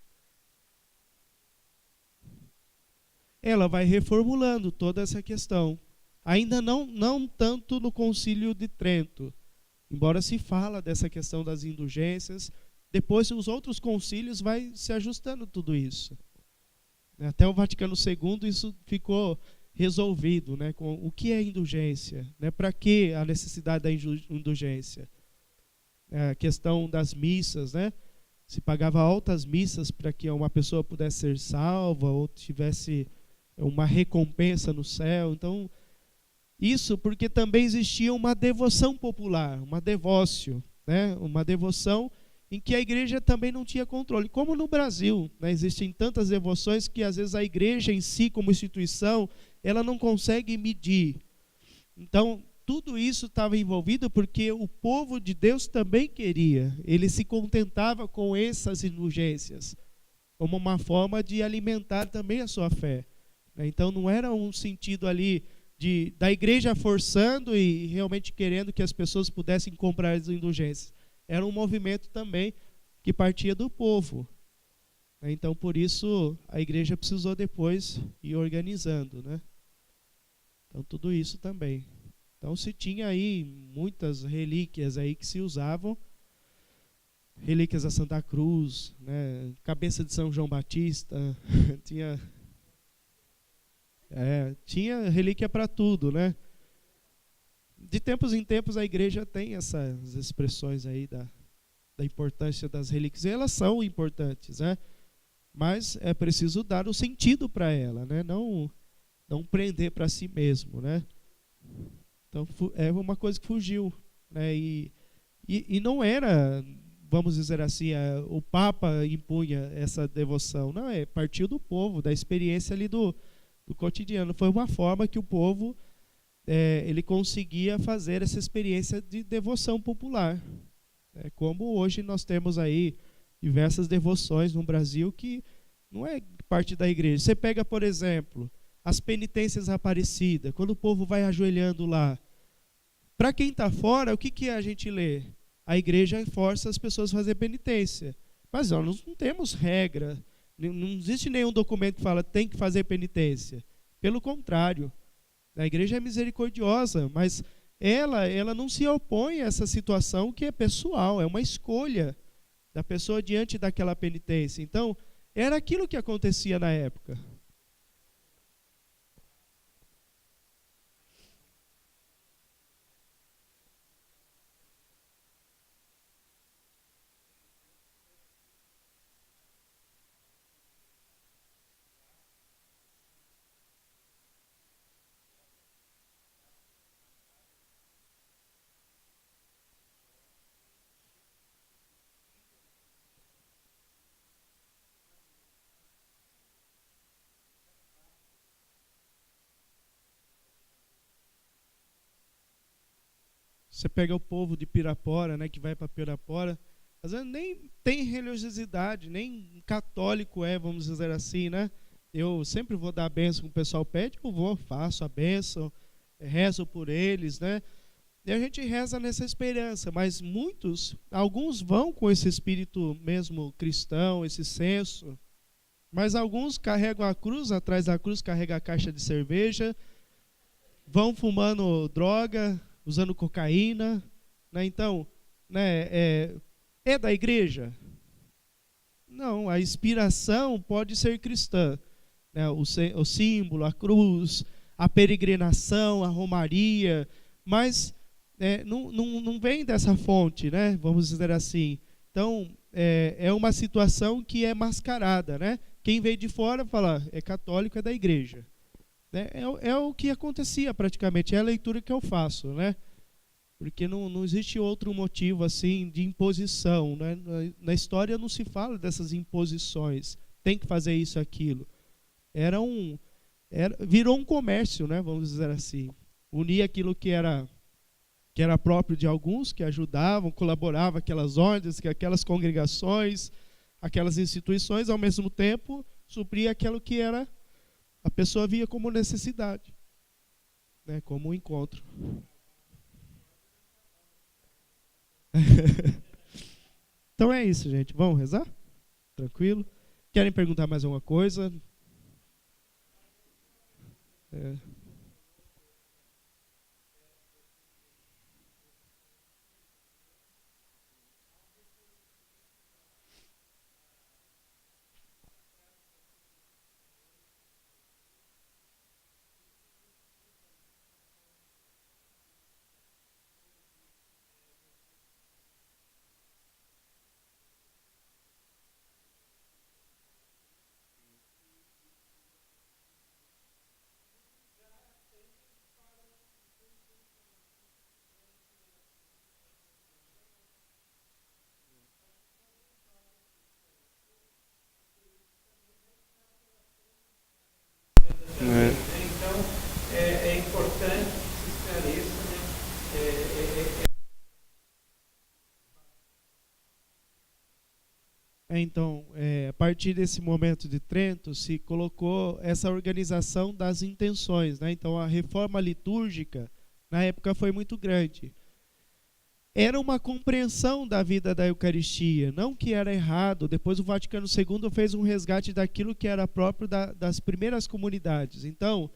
[SPEAKER 1] Ela vai reformulando toda essa questão. Ainda não tanto no Concílio de Trento, embora se fala dessa questão das indulgências. Depois, os outros concílios vai se ajustando tudo isso. Até o Vaticano II isso ficou resolvido, né, com o que é indulgência, né, para que a necessidade da indulgência. A questão das missas, né, se pagava altas missas para que uma pessoa pudesse ser salva ou tivesse uma recompensa no céu. Então, isso porque também existia uma devoção popular, uma devócio, né, uma devoção em que a igreja também não tinha controle. Como no Brasil, né, existem tantas devoções que às vezes a igreja em si, como instituição, ela não consegue medir. Então, tudo isso estava envolvido porque o povo de Deus também queria. Ele se contentava com essas indulgências, como uma forma de alimentar também a sua fé. Então, não era um sentido ali da igreja forçando e realmente querendo que as pessoas pudessem comprar as indulgências. Era um movimento também que partia do povo. Então, por isso, a igreja precisou depois ir organizando, né? Então, tudo isso também. Então, se tinha aí muitas relíquias aí que se usavam, relíquias da Santa Cruz, né? Cabeça de São João Batista, tinha relíquia para tudo, né? De tempos em tempos a igreja tem essas expressões aí da importância das relíquias. E elas são importantes, né? Mas é preciso dar o sentido para ela, né? Não prender para si mesmo, né? Então é uma coisa que fugiu, né? E não era, vamos dizer assim, o Papa impunha essa devoção. Não, partiu do povo, da experiência ali do cotidiano. Foi uma forma que o povo ele conseguia fazer essa experiência de devoção popular. Como hoje nós temos aí diversas devoções no Brasil que não é parte da igreja. Você pega, por exemplo, as penitências Aparecida, quando o povo vai ajoelhando lá. Para quem está fora, o que a gente lê? A igreja força as pessoas a fazer penitência. Mas nós não temos regra, não existe nenhum documento que fala tem que fazer penitência. Pelo contrário, a igreja é misericordiosa, mas ela não se opõe a essa situação que é pessoal, é uma escolha da pessoa diante daquela penitência. Então, era aquilo que acontecia na época. Você pega o povo de Pirapora, né, que vai para Pirapora, às vezes nem tem religiosidade, nem católico vamos dizer assim, né? Eu sempre vou dar a bênção que o pessoal pede, eu vou, faço a bênção, rezo por eles, né? E a gente reza nessa esperança, mas alguns vão com esse espírito mesmo cristão, esse senso, mas alguns carregam a cruz, atrás da cruz carregam a caixa de cerveja, vão fumando droga, usando cocaína, né? Então, né, é da igreja? Não, a inspiração pode ser cristã, né? O símbolo, a cruz, a peregrinação, a romaria, mas não vem dessa fonte, né? Vamos dizer assim. Então, é uma situação que é mascarada, né? Quem veio de fora fala, é católico, é da igreja. É o que acontecia praticamente, é a leitura que eu faço, né? Porque não existe outro motivo assim de imposição, né? Na história não se fala dessas imposições, tem que fazer isso, aquilo. Virou um comércio, né? Vamos dizer assim, unia aquilo que era próprio de alguns, que ajudavam, colaboravam aquelas ordens, aquelas congregações, aquelas instituições, ao mesmo tempo supria aquilo que era a pessoa via como necessidade, né? Como um encontro. Então é isso, gente. Vamos rezar? Tranquilo? Querem perguntar mais alguma coisa?
[SPEAKER 3] Então, é importante que se esclareça, né?
[SPEAKER 1] Então, a partir desse momento de Trento, se colocou essa organização das intenções, né? Então, a reforma litúrgica, na época, foi muito grande. era uma compreensão da vida da Eucaristia, não que era errado. Depois o Vaticano II fez um resgate daquilo que era próprio das primeiras comunidades. Então,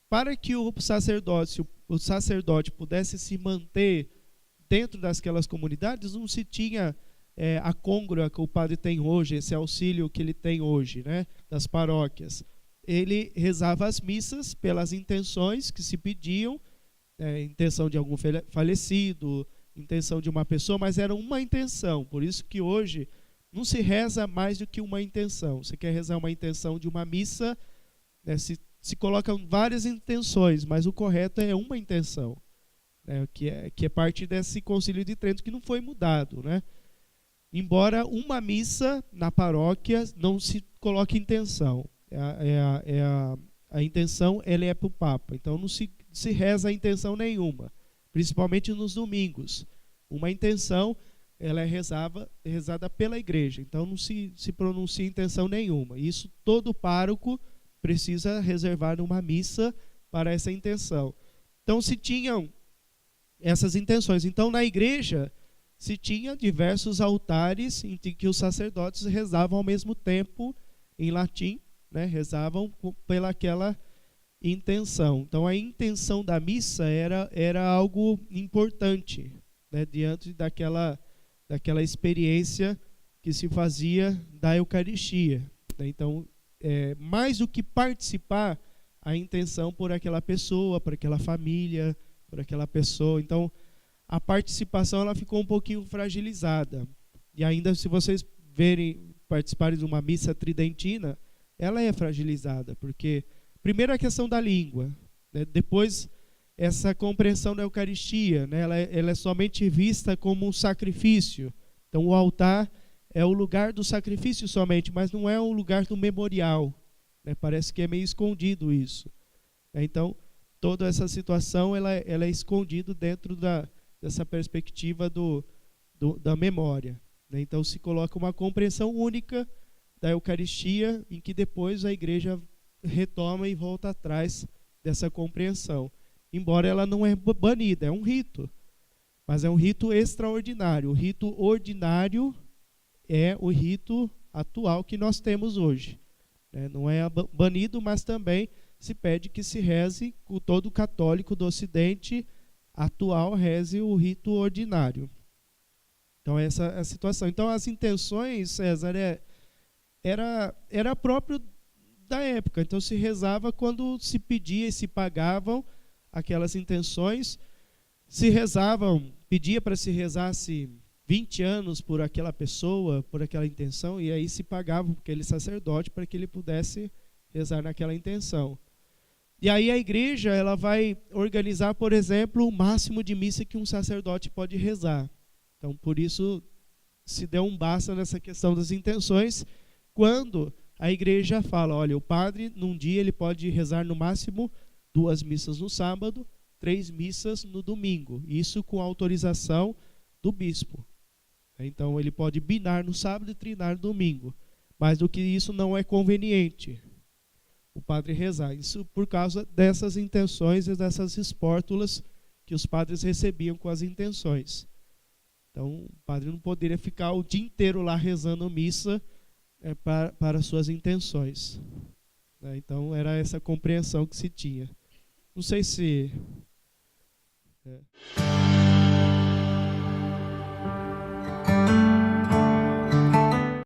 [SPEAKER 1] para que o sacerdote pudesse se manter dentro daquelas comunidades, não se tinha a côngrua que o padre tem hoje, esse auxílio que ele tem hoje, né, das paróquias. Ele rezava as missas pelas intenções que se pediam, intenção de algum falecido, intenção de uma pessoa, mas era uma intenção. Por isso que hoje não se reza mais do que uma intenção. Você quer rezar uma intenção de uma missa, né, se colocam várias intenções, mas o correto é uma intenção, né, que é parte desse Concílio de Trento, que não foi mudado, né? Embora uma missa na paróquia não se coloque intenção. A intenção ela é para o Papa, então não se reza a intenção nenhuma, principalmente nos domingos. Uma intenção ela é rezada pela igreja, então não se pronuncia intenção nenhuma. Isso todo pároco precisa reservar uma missa para essa intenção. Então se tinham essas intenções. Então na igreja se tinha diversos altares em que os sacerdotes rezavam ao mesmo tempo em latim, né? Rezavam pelaquela intenção. Então a intenção da missa era algo importante, né? Diante daquela experiência que se fazia da Eucaristia, né? Então, mais do que participar, a intenção por aquela pessoa, por aquela família, por aquela pessoa. Então a participação ela ficou um pouquinho fragilizada. E ainda, se vocês participarem de uma missa tridentina, ela é fragilizada, porque primeiro a questão da língua, né? Depois essa compreensão da Eucaristia, né? Ela é somente vista como um sacrifício. Então o altar é o lugar do sacrifício somente, mas não é o lugar do memorial, né? Parece que é meio escondido isso. Então toda essa situação ela é escondida dentro dessa perspectiva da memória, né? Então se coloca uma compreensão única da Eucaristia, em que depois a igreja retoma e volta atrás dessa compreensão. Embora ela não é banida, é um rito, mas é um rito extraordinário. O rito ordinário é o rito atual que nós temos hoje, né? Não é banido, mas também se pede que se reze, todo católico do Ocidente atual reze o rito ordinário. Então essa é a situação. Então as intenções, César, era próprio da época. Então se rezava quando se pedia e se pagavam aquelas intenções. Se rezavam, pedia para se rezasse 20 anos por aquela pessoa, por aquela intenção, e aí se pagava aquele sacerdote para que ele pudesse rezar naquela intenção. E aí a igreja ela vai organizar, por exemplo, o máximo de missa que um sacerdote pode rezar. Então, por isso, se deu um basta nessa questão das intenções, quando a igreja fala, olha, o padre, num dia, ele pode rezar no máximo 2 missas no sábado, 3 missas no domingo. Isso com autorização do bispo. Então, ele pode binar no sábado e trinar no domingo. Mais do que isso, não é conveniente o padre rezar. Isso por causa dessas intenções e dessas espórtulas que os padres recebiam com as intenções. Então, o padre não poderia ficar o dia inteiro lá rezando missa para suas intenções, né? Então, era essa compreensão que se tinha. Não sei se...